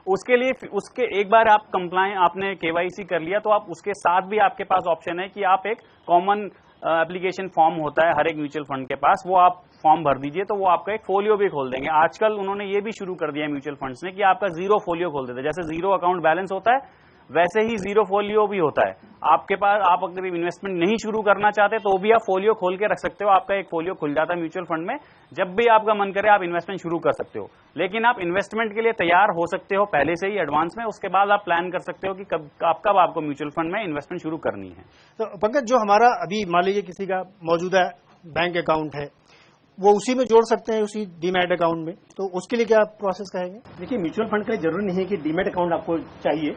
उसके लिए उसके एक बार आप आपने KYC कर लिया तो आप उसके साथ भी आपके पास ऑप्शन है कि आप एक कॉमन एप्लीकेशन फॉर्म होता है हर एक म्यूचुअल फंड के पास, वो आप फॉर्म भर दीजिए तो वो आपका एक फोलियो भी खोल देंगे। आजकल उन्होंने ये भी शुरू कर दिया है म्यूचुअल फंड्स ने कि आपका जीरो फोलियो खोल देते हैं। जैसे जीरो अकाउंट बैलेंस होता है वैसे ही जीरो फोलियो भी होता है आपके पास। आप अगर इन्वेस्टमेंट नहीं शुरू करना चाहते तो भी आप फोलियो खोल के रख सकते हो, आपका एक फोलियो खुल जाता है म्यूचुअल फंड में। जब भी आपका मन करे आप इन्वेस्टमेंट शुरू कर सकते हो, लेकिन आप इन्वेस्टमेंट के लिए तैयार हो सकते हो पहले से ही एडवांस में। उसके बाद आप प्लान कर सकते हो कि कब आपको म्यूचुअल फंड में इन्वेस्टमेंट शुरू करनी है। तो पंकज, जो हमारा अभी मान लीजिए किसी का मौजूदा बैंक अकाउंट है वो उसी में जोड़ सकते हैं, उसी डीमैट अकाउंट में, तो उसके लिए क्या प्रोसेस कहेंगे? देखिए, म्यूचुअल फंड का जरूरी नहीं है कि डीमैट अकाउंट आपको चाहिए।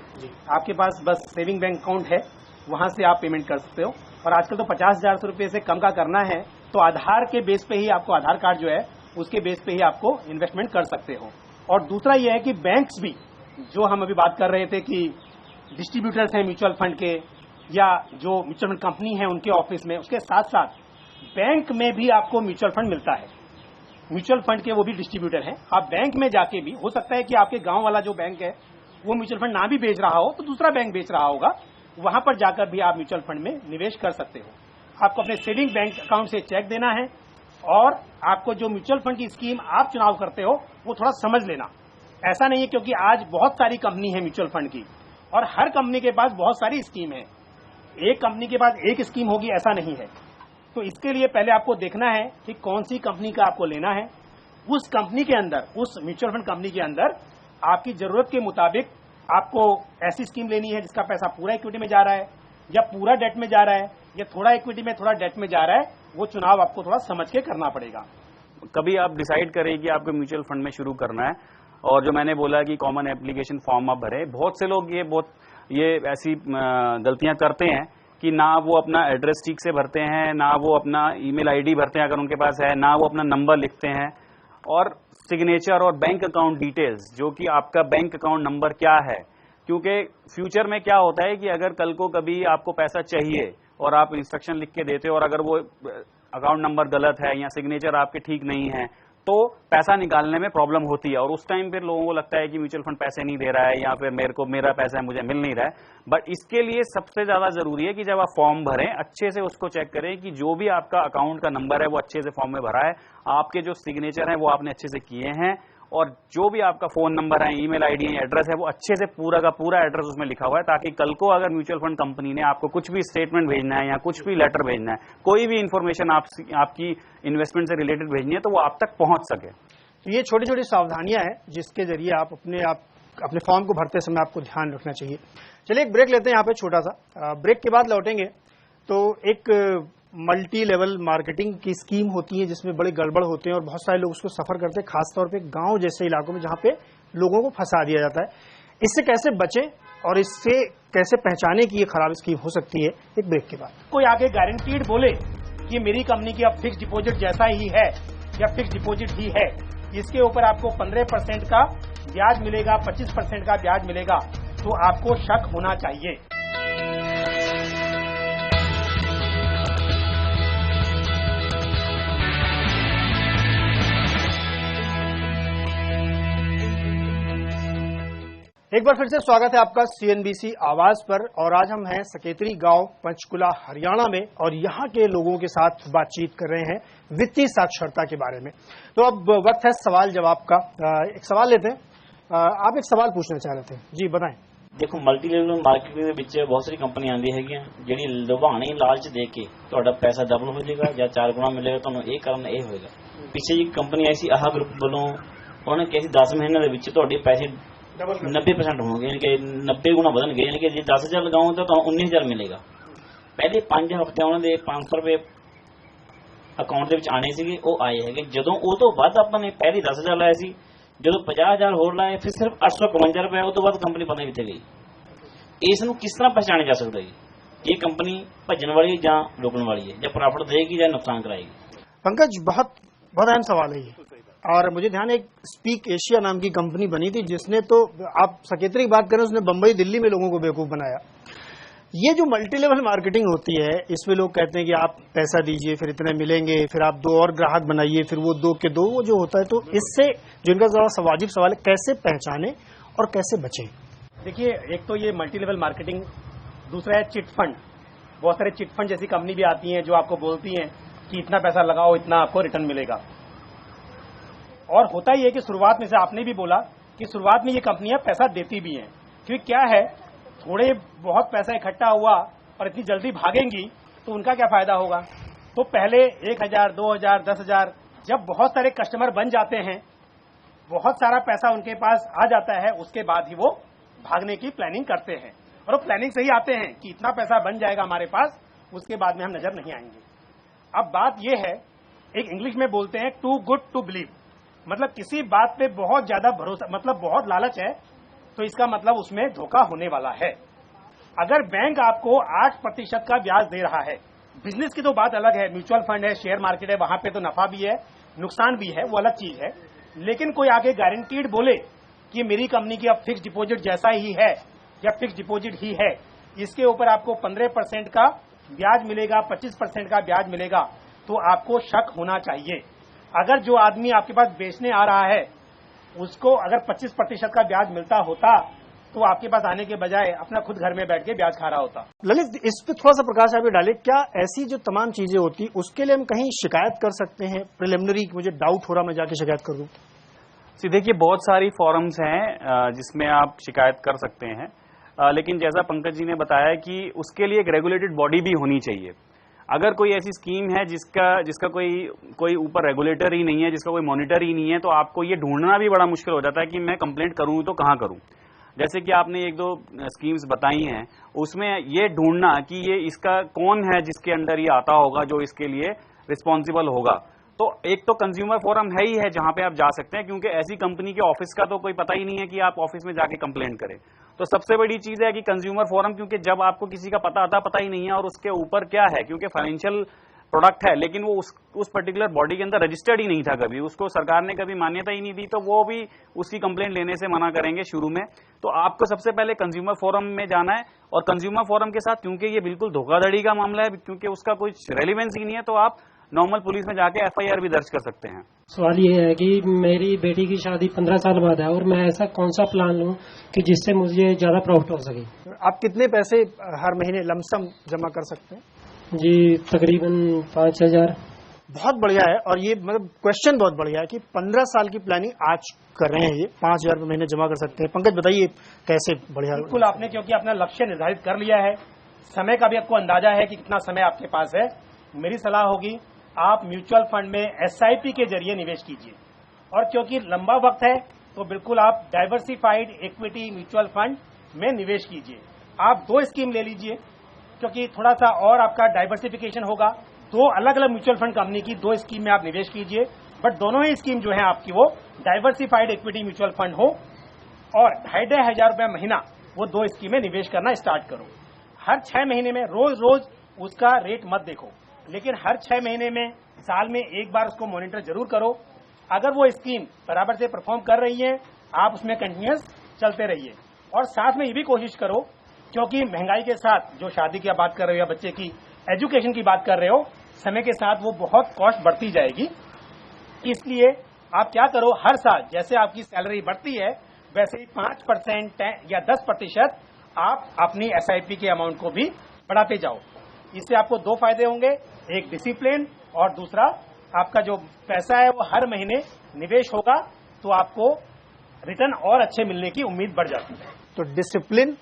आपके पास बस सेविंग बैंक अकाउंट है, वहां से आप पेमेंट कर सकते हो। और आजकल तो 50,000 रुपए से कम का करना है तो आधार के बेस पे ही आपको, आधार कार्ड जो है उसके बेस पे ही आपको इन्वेस्टमेंट कर सकते हो। और दूसरा यह है कि बैंक्स भी, जो हम अभी बात कर रहे थे कि डिस्ट्रीब्यूटर्स हैं म्यूचुअल फंड के या जो म्यूचुअल फंड कंपनी है उनके ऑफिस में, उसके साथ साथ बैंक में भी आपको म्यूचुअल फंड मिलता है। म्यूचुअल फंड के वो भी डिस्ट्रीब्यूटर हैं। आप बैंक में जाके भी, हो सकता है कि आपके गांव वाला जो बैंक है वो म्यूचुअल फंड ना भी बेच रहा हो तो दूसरा बैंक बेच रहा होगा, वहां पर जाकर भी आप म्यूचुअल फंड में निवेश कर सकते हो। आपको अपने सेविंग बैंक अकाउंट से चेक देना है और आपको जो म्यूचुअल फंड की स्कीम आप चुनाव करते हो वो थोड़ा समझ लेना। ऐसा नहीं है, क्योंकि आज बहुत सारी कंपनी है म्यूचुअल फंड की और हर कंपनी के पास बहुत सारी स्कीम है। एक कंपनी के पास एक स्कीम होगी ऐसा नहीं है। तो इसके लिए पहले आपको देखना है कि कौन सी कंपनी का आपको लेना है। उस कंपनी के अंदर, उस म्यूचुअल फंड कंपनी के अंदर आपकी जरूरत के मुताबिक आपको ऐसी स्कीम लेनी है जिसका पैसा पूरा इक्विटी में जा रहा है या पूरा डेट में जा रहा है या थोड़ा इक्विटी में थोड़ा डेट में जा रहा है। वो चुनाव आपको थोड़ा समझ के करना पड़ेगा। कभी आप डिसाइड करें कि आपको म्यूचुअल फंड में शुरू करना है, और जो मैंने बोला कि कॉमन एप्लीकेशन फॉर्म आप भरें। बहुत से लोग ये ऐसी गलतियां करते हैं कि ना वो अपना एड्रेस ठीक से भरते हैं, ना वो अपना ईमेल आईडी भरते हैं अगर उनके पास है, ना वो अपना नंबर लिखते हैं, और सिग्नेचर और बैंक अकाउंट डिटेल्स, जो कि आपका बैंक अकाउंट नंबर क्या है। क्योंकि फ्यूचर में क्या होता है कि अगर कल को कभी आपको पैसा चाहिए और आप इंस्ट्रक्शन लिख के देते हो और अगर वो अकाउंट नंबर गलत है या सिग्नेचर आपके ठीक नहीं है तो पैसा निकालने में प्रॉब्लम होती है। और उस टाइम फिर लोगों को लगता है कि म्यूचुअल फंड पैसे नहीं दे रहा है या फिर मेरा पैसा है मुझे मिल नहीं रहा है। बट इसके लिए सबसे ज्यादा जरूरी है कि जब आप फॉर्म भरें अच्छे से उसको चेक करें कि जो भी आपका अकाउंट का नंबर है वो अच्छे से फॉर्म में भरा है, आपके जो सिग्नेचर है वो आपने अच्छे से किए हैं, और जो भी आपका फोन नंबर है, ईमेल आईडी है, एड्रेस है, वो अच्छे से पूरा का पूरा एड्रेस उसमें लिखा हुआ है, ताकि कल को अगर म्यूचुअल फंड कंपनी ने आपको कुछ भी स्टेटमेंट भेजना है या कुछ भी लेटर भेजना है, कोई भी इंफॉर्मेशन आपकी इन्वेस्टमेंट से रिलेटेड भेजनी है तो वो आप तक पहुंच सके। तो ये छोटी छोटी सावधानियां हैं जिसके जरिए आप अपने फॉर्म को भरते समय आपको ध्यान रखना चाहिए। चलिए एक ब्रेक लेते हैं यहाँ पे छोटा सा। ब्रेक के बाद लौटेंगे तो एक मल्टी लेवल मार्केटिंग की स्कीम होती है जिसमें बड़े गड़बड़ होते हैं और बहुत सारे लोग उसको सफर करते हैं, खासतौर पे गांव जैसे इलाकों में जहां पे लोगों को फंसा दिया जाता है। इससे कैसे बचें और इससे कैसे पहचाने कि ये खराब स्कीम हो सकती है, एक ब्रेक के बाद। कोई आगे गारंटीड बोले कि मेरी कंपनी की अब फिक्स डिपॉजिट जैसा ही है या फिक्स डिपॉजिट ही है, इसके ऊपर आपको 15% का ब्याज मिलेगा, 25% का ब्याज मिलेगा, तो आपको शक होना चाहिए। एक बार फिर से स्वागत है आपका सीएनबीसी आवाज पर। और आज हम हैं सकेतरी गांव, पंचकुला, हरियाणा में, और यहाँ के लोगों के साथ बातचीत कर रहे हैं वित्तीय साक्षरता के बारे में। तो अब वक्त है सवाल जवाब का। एक सवाल लेते हैं। आप एक सवाल पूछना चाह रहे थे जी, बताएं। देखो, मल्टी लेवल मार्केटिंग ਦੇ ਵਿੱਚ ਬਹੁਤ ਸਾਰੀ ਕੰਪਨੀਆਂ ਆਉਂਦੀਆਂ ਹੈਗੀਆਂ ਜਿਹੜੀ ਲੁਭਾਣੇ ਲਾਲਚ ਦੇ ਕੇ ਤੁਹਾਡਾ ਪੈਸਾ ਡਬਲ ਹੋ ਜਾਏਗਾ ਜਾਂ 4 ਗੁਣਾ ਮਿਲੇਗਾ। ਤੁਹਾਨੂੰ ਇਹ ਕਾਰਨ ਇਹ ਹੋਏਗਾ, ਪਿੱਛੇ ਜੀ ਕੰਪਨੀ ਆਈ ਸੀ ਆਹ ਗਰੁੱਪ ਵੱਲੋਂ, ਉਹਨੇ ਕਿਹਾ ਸੀ 10 ਮਹੀਨਿਆਂ ਦੇ ਵਿੱਚ ਤੁਹਾਡੇ ਪੈਸੇ 90% ਹੋਣਗੇ, यानी कि 90 गुना ਵਧਣਗੇ, यानी कि ਜੇ 10,000 ਲਗਾਓ ਤਾਂ ਤੁਹਾਨੂੰ 19,000 ਮਿਲੇਗਾ। ਪਹਿਲੇ 5 ਹਫ਼ਤੇ ਉਹਨਾਂ ਦੇ 500 ਰੁਪਏ ਅਕਾਊਂਟ ਦੇ ਵਿੱਚ ਆਣੇ ਸੀਗੇ, ਉਹ ਆਏ ਹੈਗੇ। ਜਦੋਂ ਉਹ ਤੋਂ ਵੱਧ ਆਪਾਂ ਨੇ ਪਹਿਲੇ 10,000 ਲਾਇਆ ਸੀ, ਜਦੋਂ 50,000 ਹੋਰ ਲਾਏ, ਫਿਰ ਸਿਰਫ 851 ਰੁਪਏ, ਉਹ ਤੋਂ ਬਾਅਦ ਕੰਪਨੀ ਪਤਾ ਕਿੱਥੇ ਗਈ। ਇਸ ਨੂੰ ਕਿਸ ਤਰ੍ਹਾਂ ਪਛਾਣਿਆ ਜਾ ਸਕਦਾ ਜੀ? ਇਹ ਕੰਪਨੀ ਭੱਜਣ ਵਾਲੀ ਜਾਂ ਰੁਕਣ ਵਾਲੀ है, ਜਾਂ प्रॉफिट देगी ਜਾਂ नुकसान कराएगी? पंकज, बहुत अहम सवाल है ये। और मुझे ध्यान है, एक स्पीक एशिया नाम की कंपनी बनी थी जिसने, तो आप सकेतरी की बात करें, उसने बंबई दिल्ली में लोगों को बेवकूफ बनाया। ये जो मल्टी लेवल मार्केटिंग होती है, इसमें लोग कहते हैं कि आप पैसा दीजिए फिर इतने मिलेंगे, फिर आप 2 और ग्राहक बनाइए, फिर वो 2 के 2 वो जो होता है। तो इससे जिनका जरा वाजिब सवाल है, कैसे पहचाने और कैसे बचें? देखिए, एक तो ये मल्टी लेवल मार्केटिंग, दूसरा है चिट फंड। बहुत सारे चिट फंड जैसी कंपनी भी आती हैं जो आपको बोलती हैं कि इतना पैसा लगाओ, इतना आपको रिटर्न मिलेगा। और होता ही है कि शुरुआत में से आपने भी बोला कि शुरुआत में ये कंपनियां पैसा देती भी हैं, क्योंकि क्या है, थोड़े बहुत पैसा इकट्ठा हुआ और इतनी जल्दी भागेंगी तो उनका क्या फायदा होगा। तो पहले 1,000, 2,000, 10,000, जब बहुत सारे कस्टमर बन जाते हैं, बहुत सारा पैसा उनके पास आ जाता है, उसके बाद ही वो भागने की प्लानिंग करते हैं। और वो प्लानिंग से ही आते हैं कि इतना पैसा बन जाएगा हमारे पास, उसके बाद में हम नजर नहीं आएंगे। अब बात यह है, एक इंग्लिश में बोलते हैं टू गुड टू बिलीव, मतलब किसी बात पे बहुत ज्यादा भरोसा, मतलब बहुत लालच है, तो इसका मतलब उसमें धोखा होने वाला है। अगर बैंक आपको 8% का ब्याज दे रहा है, बिजनेस की तो बात अलग है, म्यूचुअल फंड है, शेयर मार्केट है, वहां पे तो नफा भी है, नुकसान भी है, वो अलग चीज है। लेकिन कोई आगे गारंटीड बोले कि मेरी कंपनी की अब फिक्स डिपॉजिट जैसा ही है या फिक्स डिपॉजिट ही है, इसके ऊपर आपको 15% का ब्याज मिलेगा, 25% का ब्याज मिलेगा, तो आपको शक होना चाहिए। अगर जो आदमी आपके पास बेचने आ रहा है, उसको अगर 25% का ब्याज मिलता होता, तो आपके पास आने के बजाय अपना खुद घर में बैठ के ब्याज खा रहा होता। ललित, इस पे थोड़ा सा प्रकाश आप डाले। क्या ऐसी जो तमाम चीजें होती, उसके लिए हम कहीं शिकायत कर सकते हैं? प्रिलिमिनरी मुझे डाउट हो रहा, मैं जाके शिकायत कर दूं? देखिए, बहुत सारी फॉरम्स हैं जिसमें आप शिकायत कर सकते हैं, लेकिन जैसा पंकज जी ने बताया कि उसके लिए एक रेगुलेटेड बॉडी भी होनी चाहिए। अगर कोई ऐसी स्कीम है जिसका कोई ऊपर रेगुलेटर ही नहीं है, जिसका कोई मॉनिटर ही नहीं है, तो आपको ये ढूंढना भी बड़ा मुश्किल हो जाता है कि मैं कंप्लेंट करूं तो कहां करूं। जैसे कि आपने 1-2 स्कीम्स बताई हैं, उसमें ये ढूंढना कि ये इसका कौन है जिसके अंडर ये आता होगा, जो इसके लिए रिस्पॉन्सिबल होगा। तो एक तो कंज्यूमर फोरम है ही है जहां पे आप जा सकते हैं, क्योंकि ऐसी कंपनी के ऑफिस का तो कोई पता ही नहीं है कि आप ऑफिस में जाके कंप्लेंट करें। तो सबसे बड़ी चीज है कि कंज्यूमर फोरम, क्योंकि जब आपको किसी का पता ही नहीं है और उसके ऊपर क्या है, क्योंकि फाइनेंशियल प्रोडक्ट है, लेकिन वो उस पर्टिकुलर बॉडी के अंदर रजिस्टर्ड ही नहीं था, कभी उसको सरकार ने कभी मान्यता ही नहीं दी, तो वो भी उसकी कंप्लेंट लेने से मना करेंगे शुरू में। तो आपको सबसे पहले कंज्यूमर फोरम में जाना है, और कंज्यूमर फोरम के साथ, क्योंकि ये बिल्कुल धोखाधड़ी का मामला है, क्योंकि उसका कोई रेलिवेंस ही नहीं है, तो आप नॉर्मल पुलिस में जाके FIR भी दर्ज कर सकते हैं। सवाल ये है कि मेरी बेटी की शादी 15 साल बाद है, और मैं ऐसा कौन सा प्लान लूं कि जिससे मुझे ज्यादा प्रॉफिट हो सके। आप कितने पैसे हर महीने लमसम जमा कर सकते हैं? जी, तकरीबन 5,000। बहुत बढ़िया है। और ये मतलब क्वेश्चन बहुत बढ़िया है कि 15 साल की प्लानिंग आज कर रहे हैं, ये 5,000 रुपये महीने जमा कर सकते हैं। पंकज, बताइए कैसे? बढ़िया। बिल्कुल, आपने क्योंकि अपना लक्ष्य निर्धारित कर लिया है, समय का भी आपको अंदाजा है कि कितना समय आपके पास है। मेरी सलाह होगी, आप म्यूचुअल फंड में SIP के जरिए निवेश कीजिए, और क्योंकि लंबा वक्त है तो बिल्कुल आप डाइवर्सिफाइड इक्विटी म्यूचुअल फंड में निवेश कीजिए। आप 2 स्कीम ले लीजिए, क्योंकि थोड़ा सा और आपका डाइवर्सिफिकेशन होगा। 2 अलग अलग म्यूचुअल फंड कंपनी की 2 स्कीम में आप निवेश कीजिए, बट दोनों ही स्कीम जो है आपकी वो डाइवर्सिफाइड इक्विटी म्यूचुअल फंड हो, और 2,500 रुपये महीना वो 2 स्कीम में निवेश करना स्टार्ट करो। हर 6 महीने में रोज रोज उसका रेट मत देखो, लेकिन हर 6 महीने में, साल में एक बार उसको मॉनिटर जरूर करो। अगर वो स्कीम बराबर से परफॉर्म कर रही है, आप उसमें कंटिन्यूस चलते रहिए। और साथ में ये भी कोशिश करो, क्योंकि महंगाई के साथ जो शादी की बात कर रहे हो या बच्चे की एजुकेशन की बात कर रहे हो, समय के साथ वो बहुत कॉस्ट बढ़ती जाएगी। इसलिए आप क्या करो, हर साल जैसे आपकी सैलरी बढ़ती है वैसे ही 5% या 10% आप अपनी SIP के अमाउंट को भी बढ़ाते जाओ। इससे आपको 2 फायदे होंगे, एक डिसिप्लिन और दूसरा आपका जो पैसा है वो हर महीने निवेश होगा तो आपको रिटर्न और अच्छे मिलने की उम्मीद बढ़ जाती है। तो डिसिप्लिन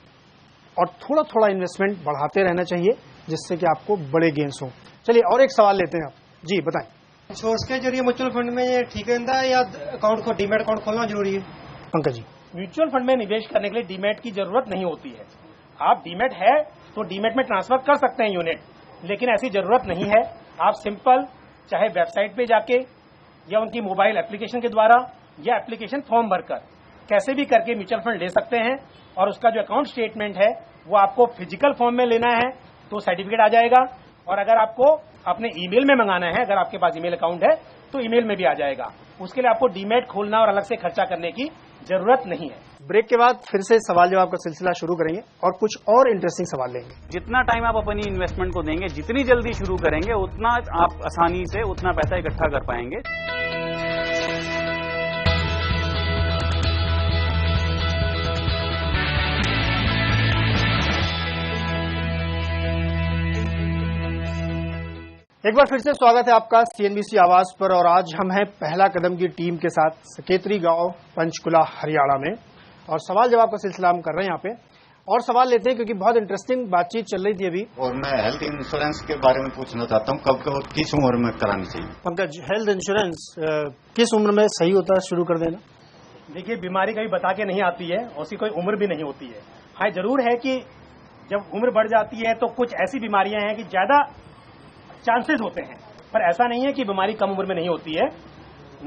और थोड़ा थोड़ा इन्वेस्टमेंट बढ़ाते रहना चाहिए जिससे कि आपको बड़े गेन्स हो। चलिए और एक सवाल लेते हैं आप जी, बताएं। सोर्स के जरिए म्यूचुअल फंड में ये ठीक है या अकाउंट को डीमैट अकाउंट खोलना जरूरी है? पंकज जी, म्यूचुअल फंड में निवेश करने के लिए डीमैट की जरूरत नहीं होती है। आप डीमैट है तो डीमैट में ट्रांसफर कर सकते हैं यूनिट, लेकिन ऐसी जरूरत नहीं है। आप सिंपल चाहे वेबसाइट पे जाके या उनकी मोबाइल एप्लीकेशन के द्वारा या एप्लीकेशन फॉर्म भरकर कैसे भी करके म्यूचुअल फंड ले सकते हैं। और उसका जो अकाउंट स्टेटमेंट है वो आपको फिजिकल फॉर्म में लेना है तो सर्टिफिकेट आ जाएगा, और अगर आपको अपने ईमेल में मंगाना है, अगर आपके पास ईमेल अकाउंट है तो ईमेल में भी आ जाएगा। उसके लिए आपको डीमैट खोलना और अलग से खर्चा करने की जरूरत नहीं है। ब्रेक के बाद फिर से सवाल जवाब का सिलसिला शुरू करेंगे और कुछ और इंटरेस्टिंग सवाल लेंगे। जितना टाइम आप अपनी इन्वेस्टमेंट को देंगे, जितनी जल्दी शुरू करेंगे, उतना आप आसानी से उतना पैसा इकट्ठा कर पाएंगे। एक बार फिर से स्वागत है आपका CNBC आवाज पर। और आज हम हैं पहला कदम की टीम के साथ सकेतरी गांव, पंचकुला, हरियाणा में, और सवाल जवाब का सिलसिला हम कर रहे हैं यहाँ पे। और सवाल लेते हैं क्योंकि बहुत इंटरेस्टिंग बातचीत चल रही थी अभी। और मैं हेल्थ इंश्योरेंस के बारे में पूछना चाहता हूँ, कब किस उम्र में करानी चाहिए? पंकज, हेल्थ इंश्योरेंस किस उम्र में सही होता है शुरू कर देना? देखिए, बीमारी कभी बता के नहीं आती है, उसकी कोई उम्र भी नहीं होती है। हाँ, जरूर है कि जब उम्र बढ़ जाती है तो कुछ ऐसी बीमारियां हैं कि ज्यादा चांसेस होते हैं, पर ऐसा नहीं है कि बीमारी कम उम्र में नहीं होती है।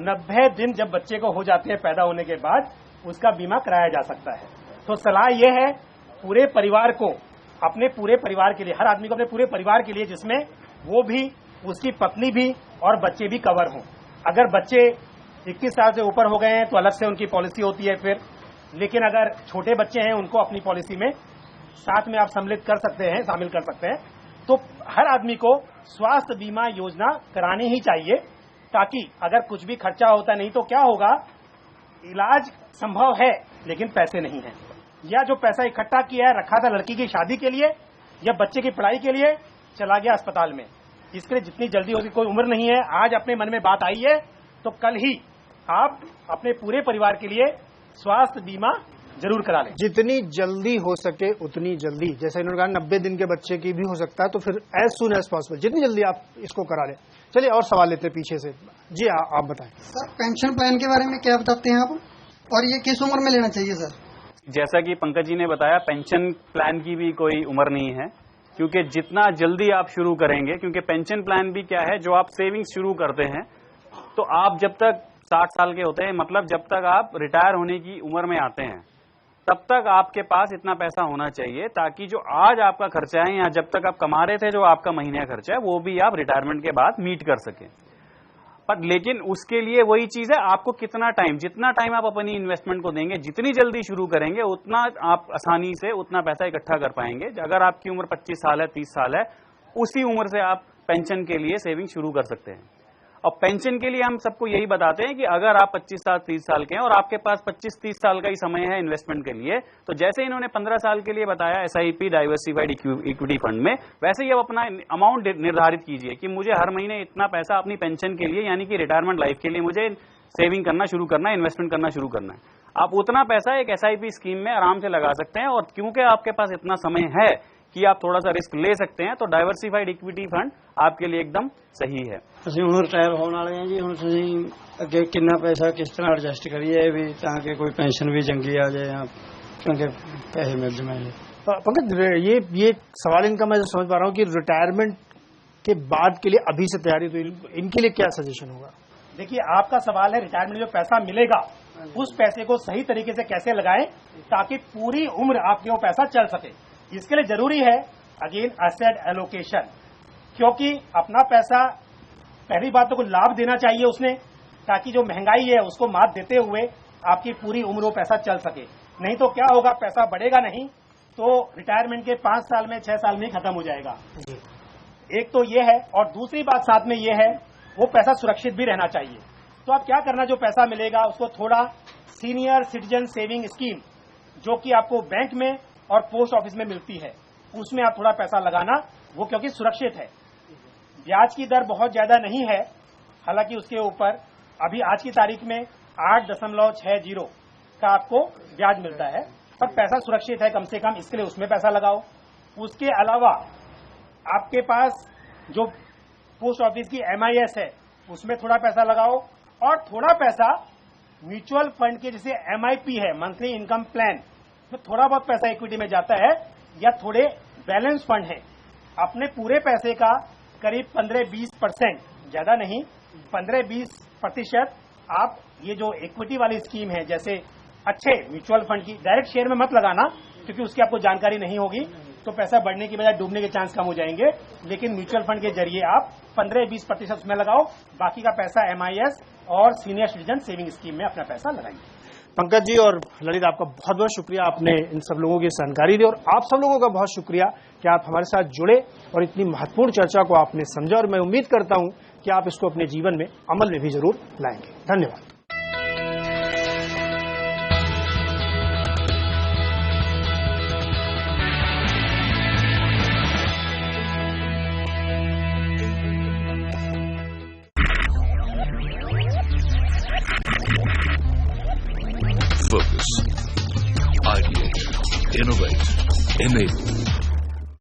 90 दिन जब बच्चे को हो जाते हैं पैदा होने के बाद, उसका बीमा कराया जा सकता है। तो सलाह यह है पूरे परिवार को, अपने पूरे परिवार के लिए, हर आदमी को अपने पूरे परिवार के लिए, जिसमें वो भी, उसकी पत्नी भी और बच्चे भी कवर हों। अगर बच्चे 21 साल से ऊपर हो गए हैं तो अलग से उनकी पॉलिसी होती है फिर, लेकिन अगर छोटे बच्चे हैं उनको अपनी पॉलिसी में साथ में आप शामिल कर सकते हैं। तो हर आदमी को स्वास्थ्य बीमा योजना करानी ही चाहिए, ताकि अगर कुछ भी खर्चा होता नहीं तो क्या होगा, इलाज संभव है लेकिन पैसे नहीं है, या जो पैसा इकट्ठा किया है, रखा था लड़की की शादी के लिए या बच्चे की पढ़ाई के लिए, चला गया अस्पताल में। इसके लिए जितनी जल्दी होगी, कोई उम्र नहीं है। आज अपने मन में बात आई है तो कल ही आप अपने पूरे परिवार के लिए स्वास्थ्य बीमा जरूर करा लें। जितनी जल्दी हो सके उतनी जल्दी, जैसे इन्होंने कहा 90 दिन के बच्चे की भी हो सकता है, तो फिर एज सुन एज पॉसिबल जितनी जल्दी आप इसको करा लें। चलिए और सवाल लेते हैं पीछे से जी, आप बताएं। सर, पेंशन प्लान के बारे में क्या बताते हैं आप, और ये किस उम्र में लेना चाहिए? सर, जैसा कि पंकज जी ने बताया, पेंशन प्लान की भी कोई उम्र नहीं है, क्योंकि जितना जल्दी आप शुरू करेंगे, क्योंकि पेंशन प्लान भी क्या है, जो आप सेविंग्स शुरू करते हैं तो आप जब तक 60 साल के होते हैं, मतलब जब तक आप रिटायर होने की उम्र में आते हैं, तब तक आपके पास इतना पैसा होना चाहिए ताकि जो आज आपका खर्चा है या जब तक आप कमा रहे थे जो आपका महीने का खर्चा है, वो भी आप रिटायरमेंट के बाद मीट कर सके। पर लेकिन उसके लिए वही चीज है, आपको कितना टाइम, जितना टाइम आप अपनी इन्वेस्टमेंट को देंगे, जितनी जल्दी शुरू करेंगे, उतना आप आसानी से उतना पैसा इकट्ठा कर पाएंगे। अगर आपकी उम्र 25 साल है, 30 साल है, उसी उम्र से आप पेंशन के लिए सेविंग शुरू कर सकते हैं। और पेंशन के लिए हम सबको यही बताते हैं कि अगर आप 25 साल 30 साल के हैं और आपके पास 25-30 साल का ही समय है इन्वेस्टमेंट के लिए, तो जैसे इन्होंने 15 साल के लिए बताया SIP डाइवर्सिफाइड इक्विटी फंड में, वैसे ही आप अपना अमाउंट निर्धारित कीजिए कि मुझे हर महीने इतना पैसा अपनी पेंशन के लिए, यानी कि रिटायरमेंट लाइफ के लिए मुझे सेविंग करना शुरू करना है, इन्वेस्टमेंट करना शुरू करना है। आप उतना पैसा एक SIP स्कीम में आराम से लगा सकते हैं, और क्योंकि आपके पास इतना समय है कि आप थोड़ा सा रिस्क ले सकते हैं, तो डाइवर्सिफाइड इक्विटी फंड आपके लिए एकदम सही है। ਅਸੀਂ ਹੁਣ ਰਿਟਾਇਰ ਹੋਣ ਵਾਲੇ ਹਾਂ ਜੀ, ਹੁਣ ਤੁਸੀਂ ਅੱਗੇ ਕਿੰਨਾ ਪੈਸਾ ਕਿਸ ਤਰ੍ਹਾਂ ਐਡਜਸਟ ਕਰੀਏ ਵੀ ਤਾਂ ਕਿ ਕੋਈ ਪੈਨਸ਼ਨ ਵੀ ਚੰਗੀ ਆ ਜਾਏ ਜਾਂ ਚੰਗੇ ਪੈਸੇ ਮਿਲ ਜਾਣ। पंकज, ये सवाल इनका मैं समझ पा रहा हूँ कि रिटायरमेंट के बाद के लिए अभी से तैयारी, तो इनके लिए क्या सजेशन होगा? देखिए, आपका सवाल है रिटायरमेंट में जो पैसा मिलेगा उस पैसे को सही तरीके से कैसे लगाएं ताकि पूरी उम्र आपके वो पैसा चल सके। इसके लिए जरूरी है अगेन एसेट एलोकेशन। क्योंकि अपना पैसा पहली बात तो लाभ देना चाहिए उसने, ताकि जो महंगाई है उसको मात देते हुए आपकी पूरी उम्र वो पैसा चल सके। नहीं तो क्या होगा, पैसा बढ़ेगा नहीं तो रिटायरमेंट के 5 साल में 6 साल में खत्म हो जाएगा। एक तो ये है, और दूसरी बात साथ में ये है वो पैसा सुरक्षित भी रहना चाहिए। तो आप क्या करना, जो पैसा मिलेगा उसको थोड़ा सीनियर सिटीजन सेविंग स्कीम जो कि आपको बैंक में और पोस्ट ऑफिस में मिलती है उसमें आप थोड़ा पैसा लगाना, वो क्योंकि सुरक्षित है। ब्याज की दर बहुत ज्यादा नहीं है, हालांकि उसके ऊपर अभी आज की तारीख में 8.60 का आपको ब्याज मिलता है, पर पैसा सुरक्षित है कम से कम, इसके लिए उसमें पैसा लगाओ। उसके अलावा आपके पास जो पोस्ट ऑफिस की MIS है उसमें थोड़ा पैसा लगाओ, और थोड़ा पैसा म्यूचुअल फंड के जैसे MIP है, मंथली इनकम प्लान, तो थोड़ा बहुत पैसा इक्विटी में जाता है, या थोड़े बैलेंस फंड है। अपने पूरे पैसे का करीब 15-20%, ज्यादा नहीं 15-20% आप ये जो इक्विटी वाली स्कीम है, जैसे अच्छे म्यूचुअल फंड की, डायरेक्ट शेयर में मत लगाना क्योंकि उसकी आपको जानकारी नहीं होगी तो पैसा बढ़ने की बजाय डूबने के चांस कम हो जाएंगे। लेकिन म्यूचुअल फंड के जरिए आप 15-20% उसमें लगाओ, बाकी का पैसा MIS और सीनियर सिटीजन सेविंग स्कीम में अपना पैसा लगाइए। पंकज जी और ललित, आपका बहुत बहुत शुक्रिया, आपने इन सब लोगों की जानकारी दी, और आप सब लोगों का बहुत शुक्रिया कि आप हमारे साथ जुड़े और इतनी महत्वपूर्ण चर्चा को आपने समझा, और मैं उम्मीद करता हूं कि आप इसको अपने जीवन में अमल में भी जरूर लाएंगे। धन्यवाद। Focus, ideate, innovate, enable.